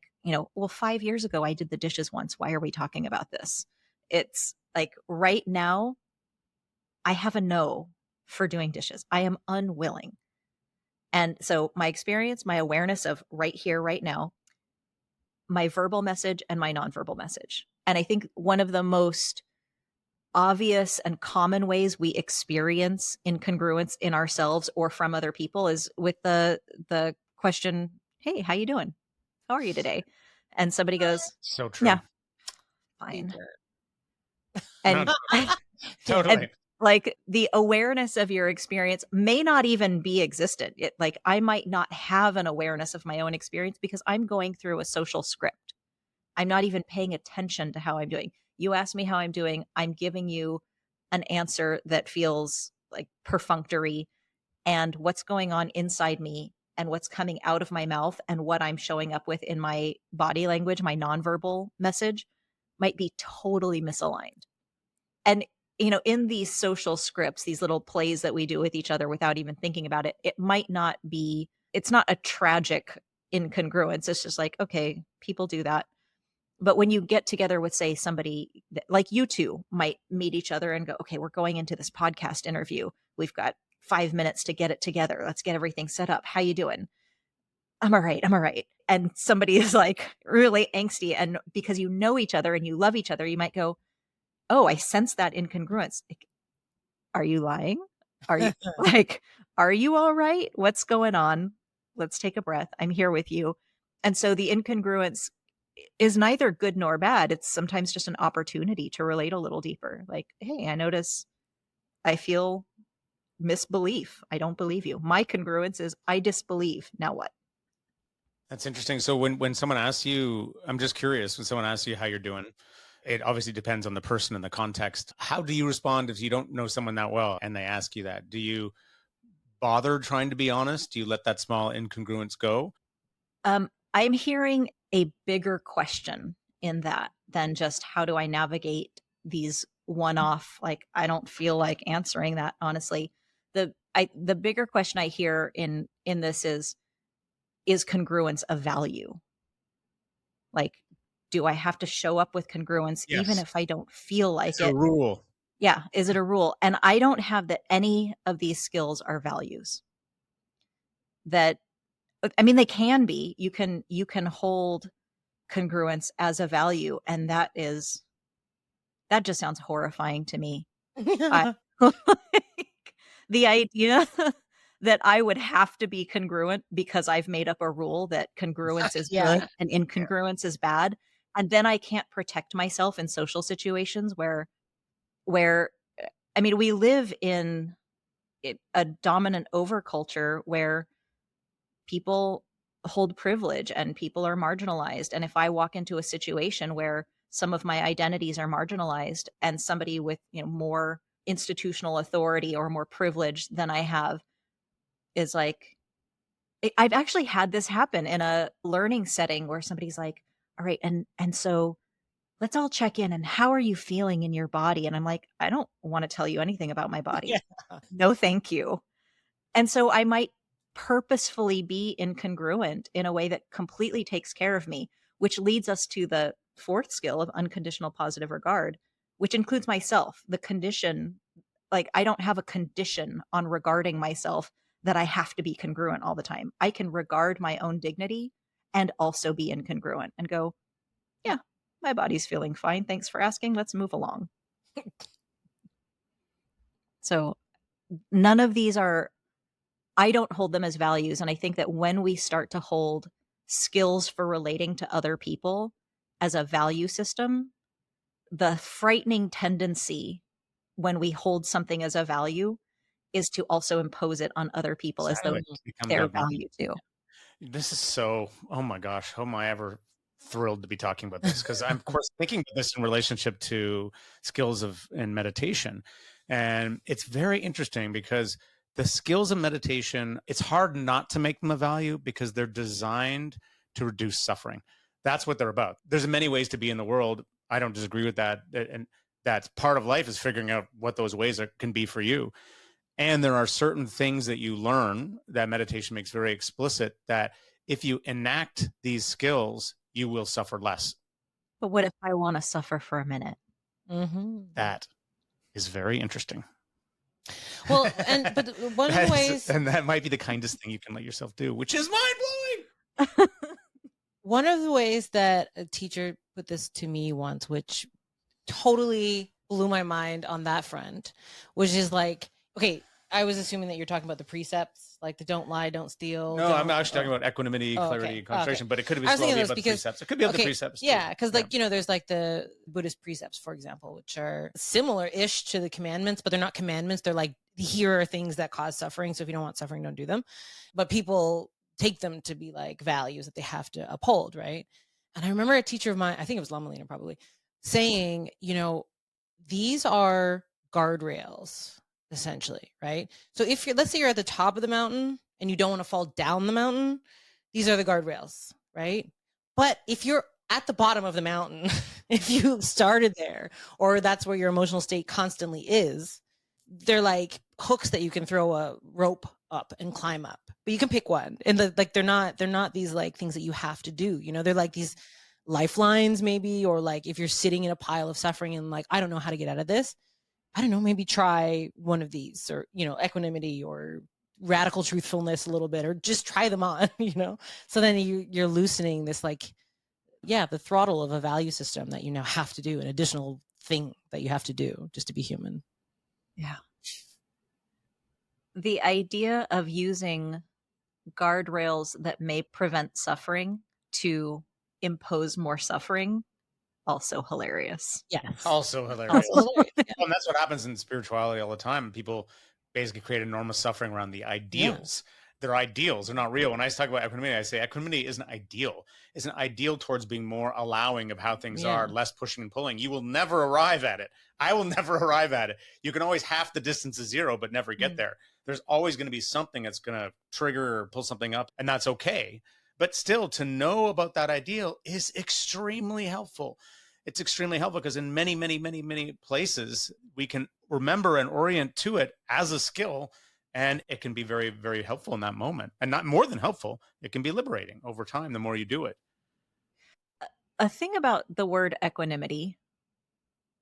well, 5 years ago I did the dishes once. Why are we talking about this? It's like right now I have a no for doing dishes. I am unwilling. And so my experience, my awareness of right here, right now, my verbal message and my nonverbal message. And I think one of the most obvious and common ways we experience incongruence in ourselves or from other people is with the question, hey, how you doing? How are you today? And somebody goes, So true. yeah, fine. And, Totally. and like the awareness of your experience may not even be existent. Like I might not have an awareness of my own experience because I'm going through a social script. I'm not even paying attention to how I'm doing. You ask me how I'm doing, I'm giving you an answer that feels like perfunctory, and what's going on inside me and what's coming out of my mouth and what I'm showing up with in my body language, my nonverbal message might be totally misaligned. And in these social scripts, these little plays that we do with each other without even thinking about it, it's not a tragic incongruence. It's just like, okay, people do that. But when you get together with, say, somebody like you two might meet each other and go, okay, we're going into this podcast interview. We've got 5 minutes to get it together. Let's get everything set up. How you doing? I'm all right. I'm all right. And somebody is like really angsty. And because you know each other and you love each other, you might go, oh, I sense that incongruence. Like, are you lying? Are you are you all right? What's going on? Let's take a breath. I'm here with you. And so the incongruence is neither good nor bad. It's sometimes just an opportunity to relate a little deeper. Like, hey, I notice I feel misbelief. I don't believe you. My congruence is I disbelieve. Now what? That's interesting. So when someone asks you, I'm just curious, when someone asks you how you're doing, it obviously depends on the person and the context. How do you respond if you don't know someone that well and they ask you that? Do you bother trying to be honest? Do you let that small incongruence go? I'm hearing a bigger question in that than just how do I navigate these one-off, like I don't feel like answering that, honestly. The bigger question I hear in this is congruence of value? Like, do I have to show up with congruence even Yes. if I don't feel like It's it? a rule. Yeah. Is it a rule? And I don't have that any of these skills are values. That, I mean, they can be. You can hold congruence as a value, and that just sounds horrifying to me. I, like, the idea that I would have to be congruent because I've made up a rule that congruence is Yeah. good and incongruence is bad, and then I can't protect myself in social situations where I mean, we live in a dominant over culture where people hold privilege and people are marginalized. And if I walk into a situation where some of my identities are marginalized and somebody with more institutional authority or more privilege than I have is like, I've actually had this happen in a learning setting where somebody's like, all right, and so let's all check in, and how are you feeling in your body? And I'm like, I don't want to tell you anything about my body. Yeah. No, thank you. And so I might purposefully be incongruent in a way that completely takes care of me, which leads us to the fourth skill of unconditional positive regard, which includes myself. The condition, like I don't have a condition on regarding myself that I have to be congruent all the time. I can regard my own dignity and also be incongruent and go, yeah, my body's feeling fine. Thanks for asking. Let's move along. So none of these are I don't hold them as values. And I think that when we start to hold skills for relating to other people as a value system, the frightening tendency when we hold something as a value is to also impose it on other people as though Exactly. Mhm. It becomes their abnormal. value too. This is so, oh my gosh, how am I ever thrilled to be talking about this? Because I'm, of course, thinking of this in relationship to skills of and meditation. And it's very interesting because the skills of meditation, it's hard not to make them a value because they're designed to reduce suffering. That's what they're about. There's many ways to be in the world. I don't disagree with that. And that's part of life, is figuring out what those ways can be for you. And there are certain things that you learn that meditation makes very explicit, that if you enact these skills, you will suffer less. But what if I want to suffer for a minute? Mhm. That is very interesting. Well, but one of the ways and that might be the kindest thing you can let yourself do, which is mind blowing. one of the ways that a teacher put this to me once, which totally blew my mind on that front, which is like, okay, I was assuming that you're talking about the precepts, like the don't lie, don't steal. No, I'm don't- actually talking about equanimity, clarity, and concentration, but it could be I was thinking slowly those about the because- precepts. It could be other okay, precepts too. Yeah, because like, there's like the Buddhist precepts, for example, which are similar-ish to the commandments, but they're not commandments. They're like, here are things that cause suffering. So if you don't want suffering, don't do them. But people take them to be like values that they have to uphold, right? And I remember a teacher of mine, I think it was Lamalina probably, saying, these are guardrails, essentially, right? So if let's say you're at the top of the mountain and you don't want to fall down the mountain, these are the guardrails, right? But if you're at the bottom of the mountain, if you started there, or that's where your emotional state constantly is, they're like hooks that you can throw a rope up and climb up. But you can pick one. And they're not these like things that you have to do. They're like these lifelines maybe, or like if you're sitting in a pile of suffering and like, I don't know how to get out of this, I don't know, maybe try one of these, or equanimity or radical truthfulness a little bit, or just try them on. So then you're loosening this, like, the throttle of a value system that you now have to do, an additional thing that you have to do just to be human. Yeah. The idea of using guardrails that may prevent suffering to impose more suffering, also hilarious. Yes. Also hilarious. Also hilarious. Yeah. Well, and that's what happens in spirituality all the time. People basically create enormous suffering around the ideals. They're ideals. They're not real. When I talk about equanimity, I say equanimity is an ideal. It's an ideal towards being more allowing of how things are, less pushing and pulling. You will never arrive at it. I will never arrive at it. You can always half the distance is zero, but never get there. There's always going to be something that's going to trigger or pull something up, and that's okay. But still, to know about that ideal is extremely helpful. It's extremely helpful because in many, many, many, many places, we can remember and orient to it as a skill. And it can be very, very helpful in that moment. And not more than helpful, it can be liberating over time the more you do it. A thing about the word equanimity,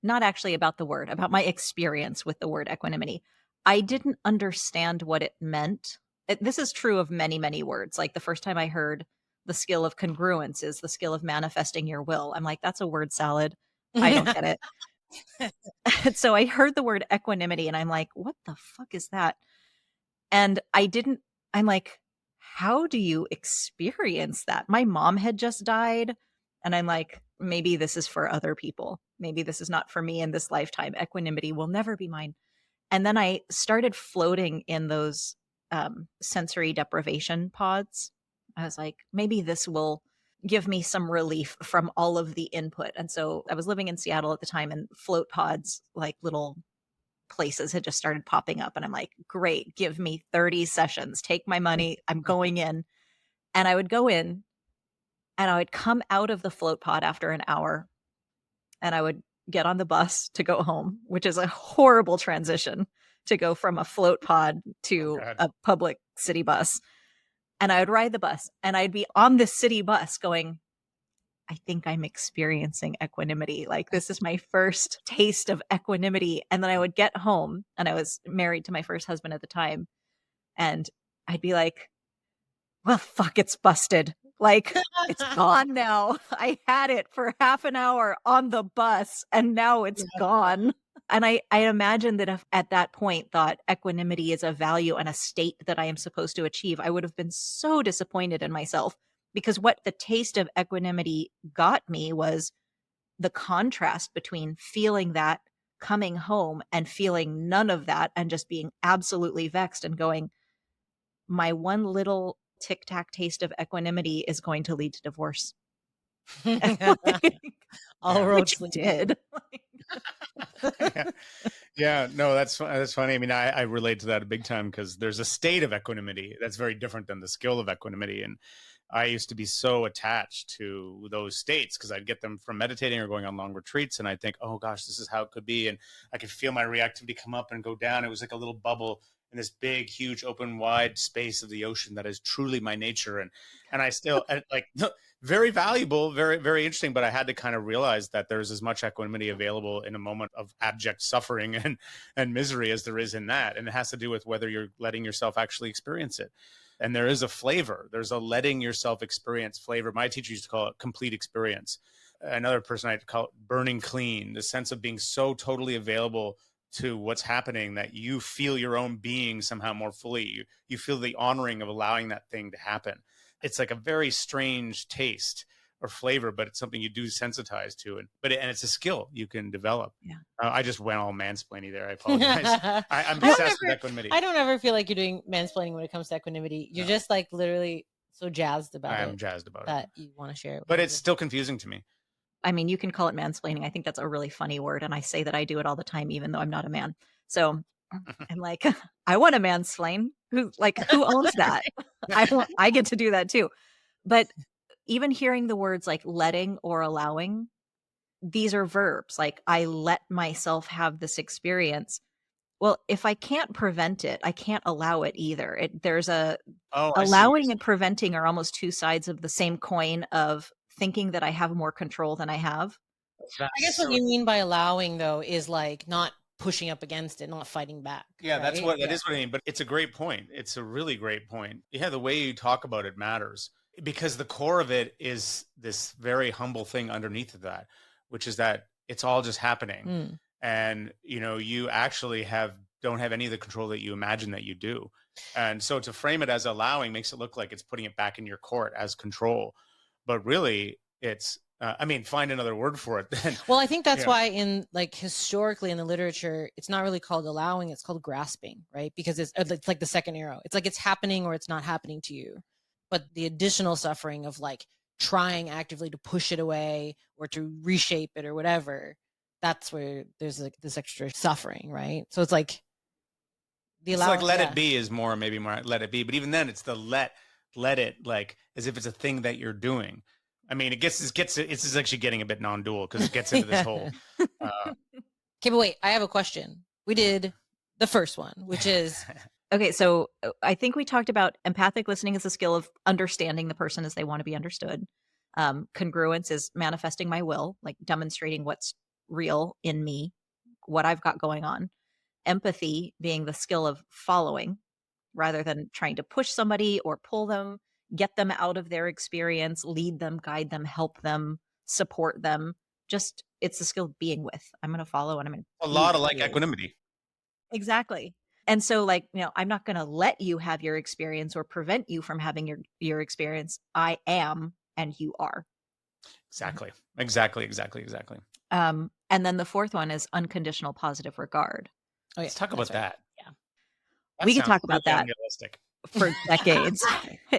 not actually about the word, about my experience with the word equanimity. I didn't understand what it meant. This is true of many, many words. Like the first time I heard the skill of congruence is the skill of manifesting your will. I'm like, that's a word salad. I don't get it. And so I heard the word equanimity and I'm like, what the fuck is that? And I'm like, how do you experience that? My mom had just died. And I'm like, maybe this is for other people. Maybe this is not for me in this lifetime. Equanimity will never be mine. And then I started floating in those sensory deprivation pods. I was like, maybe this will give me some relief from all of the input. And so I was living in Seattle at the time, and float pods, like little places, had just started popping up. And I'm like, great, give me 30 sessions, take my money, I'm going in. And I would go in and I would come out of the float pod after an hour and I would get on the bus to go home, which is a horrible transition to go from a float pod to a public city bus. And I would ride the bus and I'd be on this city bus going, I think I'm experiencing equanimity. Like, this is my first taste of equanimity. And then I would get home, and I was married to my first husband at the time. And I'd be like, well, fuck, it's busted. Like, it's gone now. I had it for half an hour on the bus and now it's gone. And I imagine that if at that point thought equanimity is a value and a state that I am supposed to achieve, I would have been so disappointed in myself, because what the taste of equanimity got me was the contrast between feeling that, coming home and feeling none of that and just being absolutely vexed and going, my one little tic tac taste of equanimity is going to lead to divorce. All Yeah. roads Which lead. did. Yeah, no, that's funny. I mean, I relate to that big time, because there's a state of equanimity that's very different than the skill of equanimity. And I used to be so attached to those states because I'd get them from meditating or going on long retreats, and I'd think, oh gosh, this is how it could be, and I could feel my reactivity come up and go down. It was like a little bubble in this big, huge, open, wide space of the ocean that is truly my nature. And I still like very valuable, very, very interesting. But I had to kind of realize that there's as much equanimity available in a moment of abject suffering and misery as there is in that. And it has to do with whether you're letting yourself actually experience it. And there is a flavor. There's a letting yourself experience flavor. My teacher used to call it complete experience. Another person I'd call it burning clean, the sense of being so totally available to what's happening that you feel your own being somehow more fully. You feel the honoring of allowing that thing to happen. It's like a very strange taste or flavor, but it's something you do sensitize to. And it's a skill you can develop. Yeah. I just went all mansplaining there. I apologize. I'm obsessed with equanimity. I don't ever feel like you're doing mansplaining when it comes to equanimity. You're just like literally so jazzed about I it am jazzed about that it. you want to share it. But it's still confusing to me. I mean, you can call it mansplaining. I think that's a really funny word. And I say that I do it all the time, even though I'm not a man. So I'm like, I want to mansplain. Who owns that? I get to do that too. But even hearing the words like letting or allowing, these are verbs. Like, I let myself have this experience. Well, if I can't prevent it, I can't allow it either. Allowing and preventing are almost two sides of the same coin of thinking that I have more control than I have. I guess what you mean by allowing, though, is like not pushing up against it, not fighting back. Yeah, right? that is what I mean. But it's a great point. It's a really great point. Yeah, the way you talk about it matters, because the core of it is this very humble thing underneath of that, which is that it's all just happening. And you actually don't have any of the control that you imagine that you do. And so to frame it as allowing makes it look like it's putting it back in your court as control, but really it's find another word for it then. Well, I think that's why in historically in the literature, it's not really called allowing, it's called grasping, right? Because it's like the second arrow. It's like it's happening or it's not happening to you. But the additional suffering of like trying actively to push it away or to reshape it or whatever, that's where there's like this extra suffering, right? So it's like let it be is maybe more let it be, but even then it's the let it, like as if it's a thing that you're doing. I mean, it's actually getting a bit non-dual because it gets into this whole. Okay, but wait, I have a question. We did the first one, which is okay. So I think we talked about empathic listening as a skill of understanding the person as they want to be understood. Congruence is manifesting my will, like demonstrating what's real in me, what I've got going on. Empathy being the skill of following rather than trying to push somebody or pull them, get them out of their experience, lead them, guide them, help them, support them. Just, it's the skill of being with. I'm going to follow and I'm going to a lot of like equanimity. Exactly. And so I'm not going to let you have your experience or prevent you from having your experience. I am, and you are. Exactly. And then the fourth one is unconditional positive regard. Oh, yeah. Let's talk about that. Yeah. We can talk about that for decades.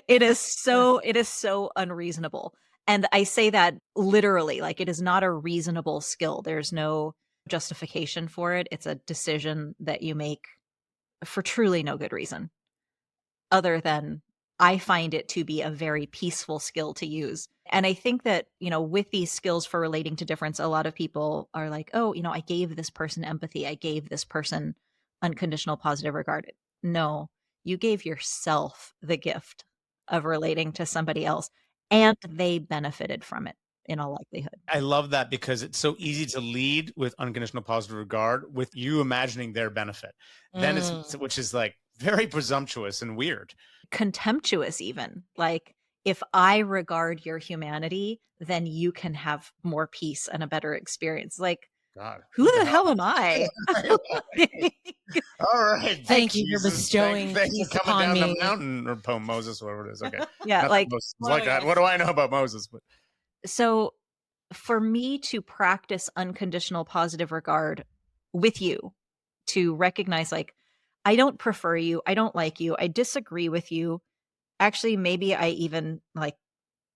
It is so unreasonable. And I say that literally, like it is not a reasonable skill. There's no justification for it. It's a decision that you make for truly no good reason, other than I find it to be a very peaceful skill to use. And I think that, with these skills for relating to difference, a lot of people are like, oh, I gave this person empathy. I gave this person unconditional positive regard. No, you gave yourself the gift of relating to somebody else, and they benefited from it in all likelihood. I love that because it's so easy to lead with unconditional positive regard with you imagining their benefit. Then which is like very presumptuous and weird. Contemptuous even. Like, if I regard your humanity, then you can have more peace and a better experience. Like, God. Who the hell am I? All right. Thank you for Jesus. bestowing Thanks peace for coming upon down me. the mountain, or poem Moses, whatever it is. Okay. Yeah, Not that like, Moses was Oh, like that. yes. What do I know about Moses? But so for me to practice unconditional positive regard with you, to recognize like, I don't prefer you, I don't like you, I disagree with you. Actually, maybe I even like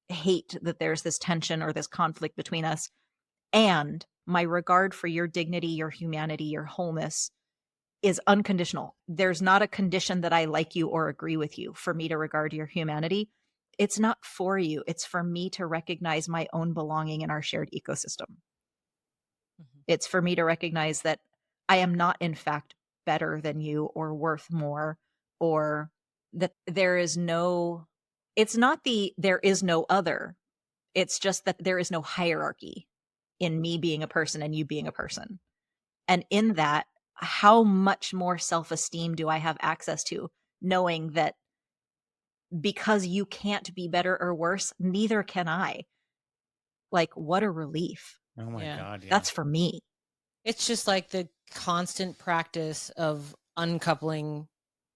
hate that there's this tension or this conflict between us. And my regard for your dignity, your humanity, your wholeness is unconditional. There's not a condition that I like you or agree with you for me to regard your humanity. It's not for you. It's for me to recognize my own belonging in our shared ecosystem. It's for me to recognize that I am not, in fact, better than you or worth more, or that there is no, it's not there is no other. It's just that there is no hierarchy in me being a person and you being a person. And in that, how much more self-esteem do I have access to, knowing that because you can't be better or worse, neither can I. Like, what a relief. oh my Yeah. God. Yeah. That's for me. It's just like the constant practice of uncoupling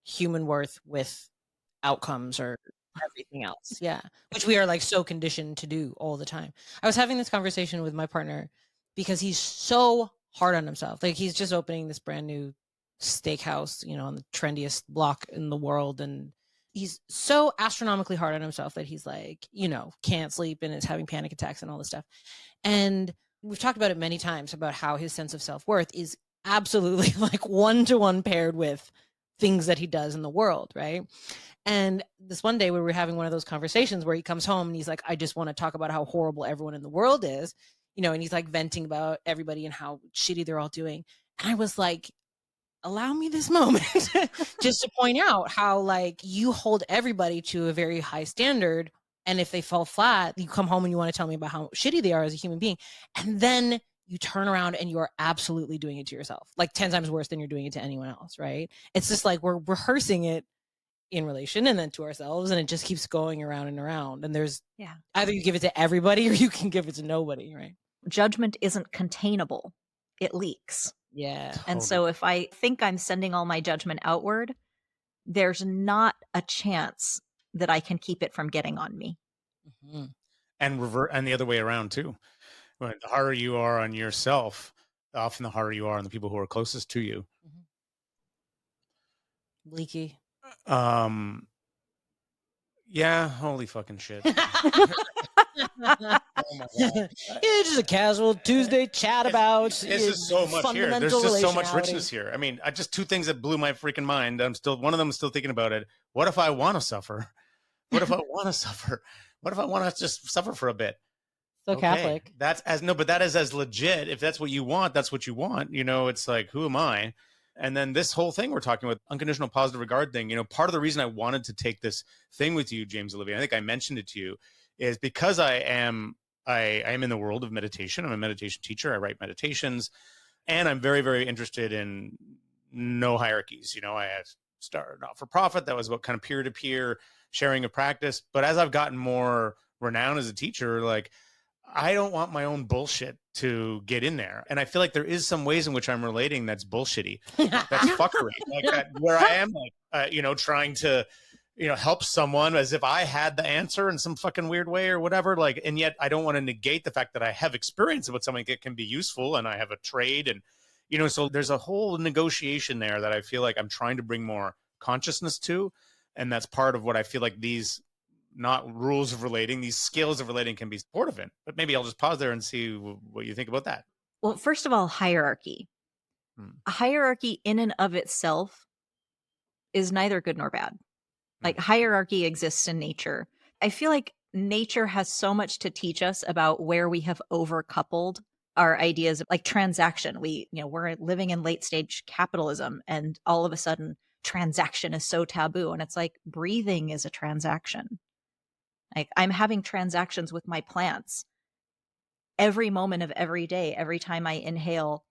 human worth with outcomes or everything else. Yeah. Which we are like so conditioned to do all the time. I was having this conversation with my partner because he's so hard on himself. Like he's just opening this brand new steakhouse, on the trendiest block in the world. And he's so astronomically hard on himself that he's like, can't sleep and is having panic attacks and all this stuff. And we've talked about it many times about how his sense of self-worth is absolutely like one-to-one paired with things that he does in the world, right? And this one day we were having one of those conversations where he comes home and he's like, I just want to talk about how horrible everyone in the world is, and he's like venting about everybody and how shitty they're all doing. And I was like, allow me this moment just to point out how like you hold everybody to a very high standard. And if they fall flat, you come home and you want to tell me about how shitty they are as a human being. And then you turn around and you are absolutely doing it to yourself, like 10 times worse than you're doing it to anyone else, right? It's just like we're rehearsing it in relation and then to ourselves, and it just keeps going around and around. And there's either you give it to everybody or you can give it to nobody, right? Judgment isn't containable. It leaks. Yeah. And so if I think I'm sending all my judgment outward, there's not a chance that I can keep it from getting on me. Mm-hmm. And the other way around too. When the harder you are on yourself, often the harder you are on the people who are closest to you. Leaky. Yeah, holy fucking shit. Oh my God. Yeah, just a casual Tuesday chat about this is so much here. There's just so much richness here. I mean, just two things that blew my freaking mind. One of them is still thinking about it. What if I want to suffer? What if I want to suffer? What if I want to just suffer for a bit? So okay. Catholic. But that is as legit. If that's what you want, that's what you want. It's like, who am I? And then this whole thing we're talking about, unconditional positive regard thing, part of the reason I wanted to take this thing with you, James-Olivia, I think I mentioned it to you, is because I am in the world of meditation. I'm a meditation teacher. I write meditations, and I'm very, very interested in no hierarchies. I had started not for profit. That was about kind of peer-to-peer sharing of practice. But as I've gotten more renowned as a teacher, like, I don't want my own bullshit to get in there. And I feel like there is some ways in which I'm relating that's bullshitty. That's fuckery. Like that, where I am like, trying to, help someone as if I had the answer in some fucking weird way or whatever. Like, and yet I don't want to negate the fact that I have experience about something that can be useful and I have a trade. And, so there's a whole negotiation there that I feel like I'm trying to bring more consciousness to. And that's part of what I feel like these not rules of relating, these skills of relating can be supportive in. But maybe I'll just pause there and see what you think about that. Well, first of all, hierarchy. A hierarchy in and of itself is neither good nor bad. Like hierarchy exists in nature. I feel like nature has so much to teach us about where we have overcoupled our ideas of like transaction. We're living in late stage capitalism, and all of a sudden transaction is so taboo. And it's like breathing is a transaction. Like I'm having transactions with my plants every moment of every day. Every time I inhale,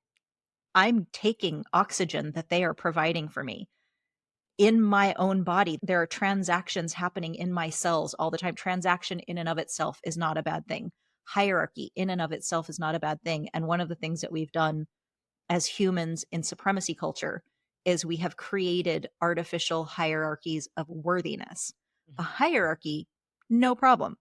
I'm taking oxygen that they are providing for me. In my own body, there are transactions happening in my cells all the time. Transaction in and of itself is not a bad thing. hierarchy in and of itself is not a bad thing. And one of the things that we've done as humans in supremacy culture is we have created artificial hierarchies of worthiness. A hierarchy, no problem.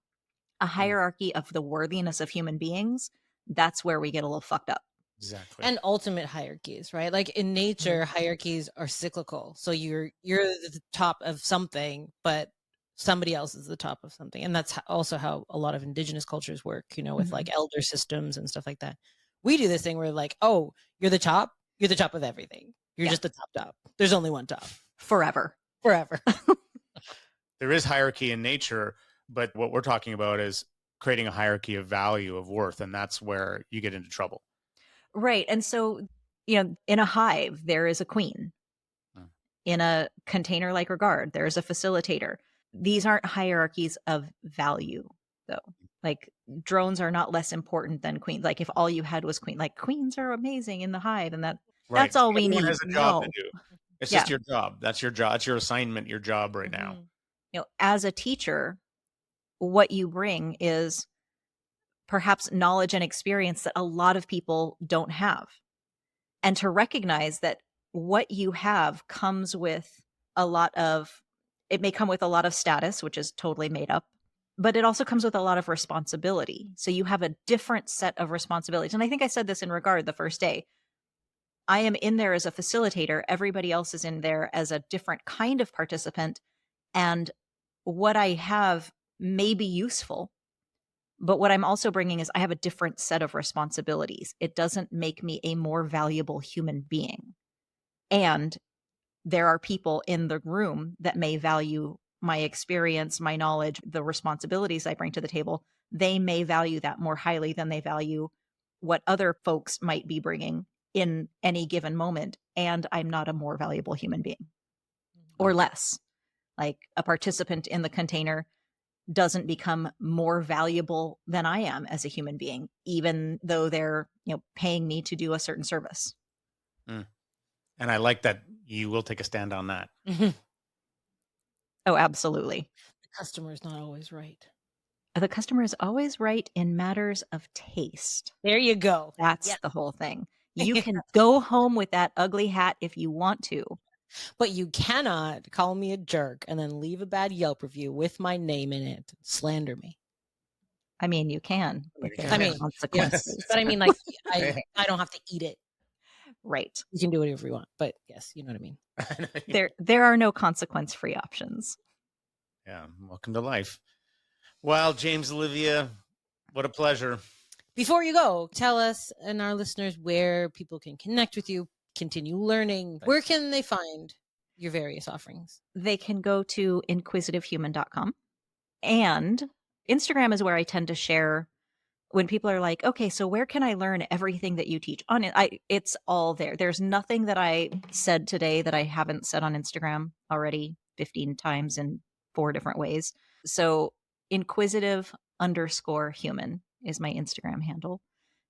A hierarchy of the worthiness of human beings, that's where we get a little fucked up. Exactly. And ultimate hierarchies, right? Like in nature, hierarchies are cyclical. So you're the top of something, but somebody else is the top of something. And that's also how a lot of indigenous cultures work, you know, with like elder systems and stuff like that. We do this thing where like, oh, you're the top of everything. You're just the top. There's only one top. Forever. There is hierarchy in nature, but what we're talking about is creating a hierarchy of value, of worth, and that's where you get into trouble. Right. And so, you know, in a hive, there is a queen. In a container like regard, there is a facilitator. These aren't hierarchies of value, though. Like drones are not less important than queens. Like if all you had was queen, like queens are amazing in the hive, and that's all we need. Everyone has a job to do. It's just your job. That's your job. That's your assignment, your job right now. You know, as a teacher, what you bring is perhaps knowledge and experience that a lot of people don't have. And to recognize that what you have comes with it may come with a lot of status, which is totally made up, but it also comes with a lot of responsibility. So you have a different set of responsibilities. And I think I said this in regard the first day. I am in there as a facilitator. Everybody else is in there as a different kind of participant. And what I have may be useful, but what I'm also bringing is I have a different set of responsibilities. It doesn't make me a more valuable human being. And there are people in the room that may value my experience, my knowledge, the responsibilities I bring to the table. They may value that more highly than they value what other folks might be bringing in any given moment. And I'm not a more valuable human being or less. Like a participant in the container doesn't become more valuable than I am as a human being, even though they're, paying me to do a certain service. And I like that you will take a stand on that. Oh, absolutely. The customer is not always right. The customer is always right in matters of taste. There you go. That's the whole thing. You can go home with that ugly hat if you want to. But you cannot call me a jerk and then leave a bad Yelp review with my name in it. Slander me. I mean, you can. Consequences. Yes. But I mean, like, I don't have to eat it. Right. You can do whatever you want. But yes, you know what I mean. There are no consequence-free options. Yeah. Welcome to life. Well, James-Olivia, what a pleasure. Before you go, tell us and our listeners where people can connect with you, continue learning. Where can they find your various offerings? They can go to inquisitivehuman.com. And Instagram is where I tend to share when people are like, okay, so where can I learn everything that you teach on it? It's all there. There's nothing that I said today that I haven't said on Instagram already 15 times in 4 different ways. So inquisitive_human is my Instagram handle.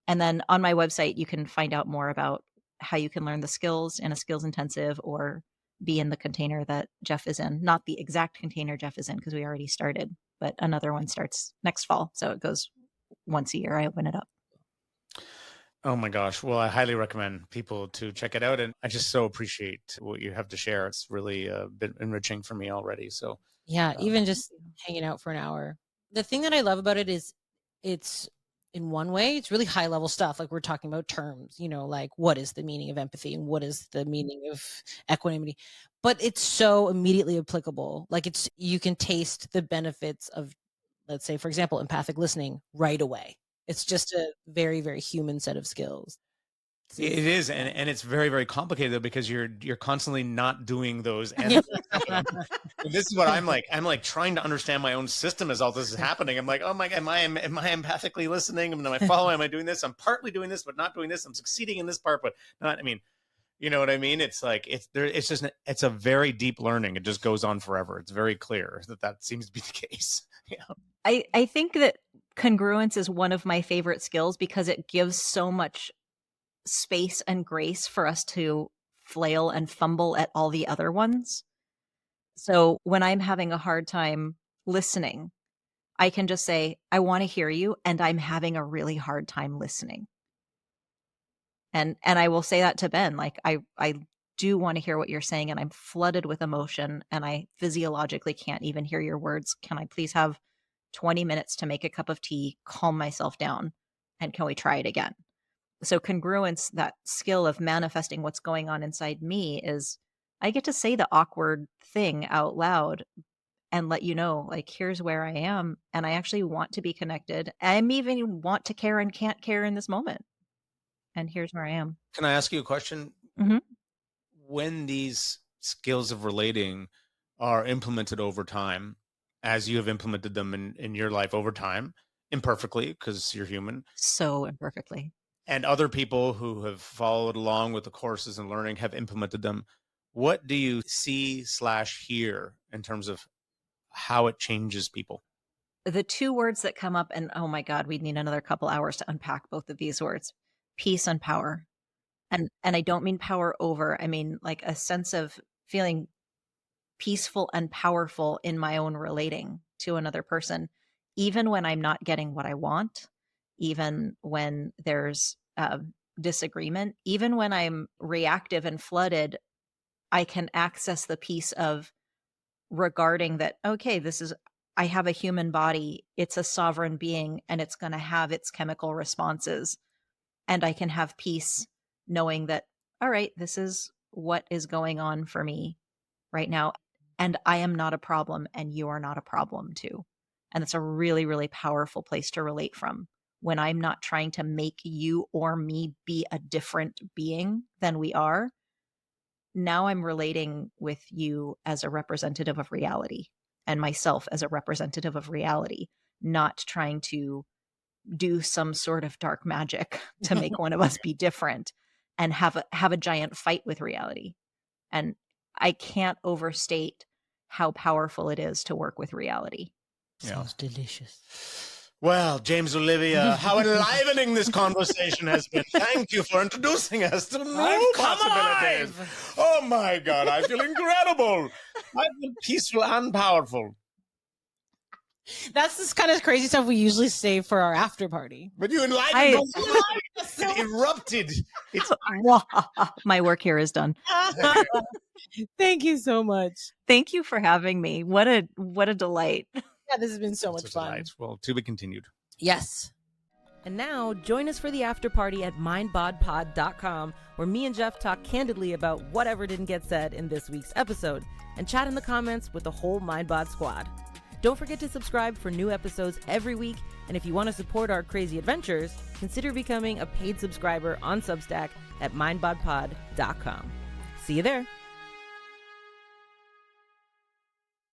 And then on my website, you can find out more about how you can learn the skills in a skills intensive or be in the container that Jeff is in. Not the exact container Jeff is in because we already started, but another one starts next fall. So it goes once a year. I open it up. Oh my gosh. Well, I highly recommend people to check it out. And I just so appreciate what you have to share. It's really been enriching for me already. So yeah, even just hanging out for an hour. The thing that I love about it is it's in one way, it's really high level stuff. Like we're talking about terms, like what is the meaning of empathy and what is the meaning of equanimity, but it's so immediately applicable. Like you can taste the benefits of, let's say, for example, empathic listening right away. It's just a very, very human set of skills. It is, and it's very, very complicated though because you're constantly not doing those. This is what I'm like. I'm like trying to understand my own system as all this is happening. I'm like, oh my God, am I empathically listening? Am I following? Am I doing this? I'm partly doing this, but not doing this. I'm succeeding in this part, but not. I mean, you know what I mean? It's like it's a very deep learning. It just goes on forever. It's very clear that seems to be the case. Yeah. I think that congruence is one of my favorite skills because it gives so much space and grace for us to flail and fumble at all the other ones. So when I'm having a hard time listening, I can just say, I want to hear you, and I'm having a really hard time listening. And I will say that to Ben, like, I do want to hear what you're saying, and I'm flooded with emotion, and I physiologically can't even hear your words. Can I please have 20 minutes to make a cup of tea, calm myself down, and can we try it again? So congruence, that skill of manifesting what's going on inside me, is I get to say the awkward thing out loud and let you know, like, here's where I am. And I actually want to be connected. I even want to care and can't care in this moment. And here's where I am. Can I ask you a question? Mhm. When these skills of relating are implemented over time, as you have implemented them in your life over time, imperfectly, because you're human, So imperfectly. and other people who have followed along with the courses and learning have implemented them, what do you see/hear in terms of how it changes people? The two words that come up, and oh my God, we'd need another couple hours to unpack both of these words: peace and power. And I don't mean power over, I mean like a sense of feeling peaceful and powerful in my own relating to another person, even when I'm not getting what I want, even when there's disagreement, even when I'm reactive and flooded. I can access the piece of regarding that, okay, I have a human body, it's a sovereign being, and it's going to have its chemical responses. And I can have peace knowing that, all right, this is what is going on for me right now. And I am not a problem, and you are not a problem too. And it's a really, really powerful place to relate from, when I'm not trying to make you or me be a different being than we are. Now I'm relating with you as a representative of reality, and myself as a representative of reality, not trying to do some sort of dark magic to make one of us be different and have a giant fight with reality. And I can't overstate how powerful it is to work with reality. Sounds delicious. Well, James-Olivia, how enlivening this conversation has been. Thank you for introducing us to new possibilities. Oh my God, I feel incredible. I feel peaceful and powerful. That's this kind of crazy stuff we usually save for our after party. But you enlightened it erupted. It's My work here is done. Thank you so much. Thank you for having me. What a delight. Yeah, this has been so much a fun. delight. Well, to be continued. Yes. And now, join us for the after party at mindbodpod.com, where me and Jeff talk candidly about whatever didn't get said in this week's episode, and chat in the comments with the whole MindBod squad. Don't forget to subscribe for new episodes every week, and if you want to support our crazy adventures, consider becoming a paid subscriber on Substack at mindbodpod.com. See you there.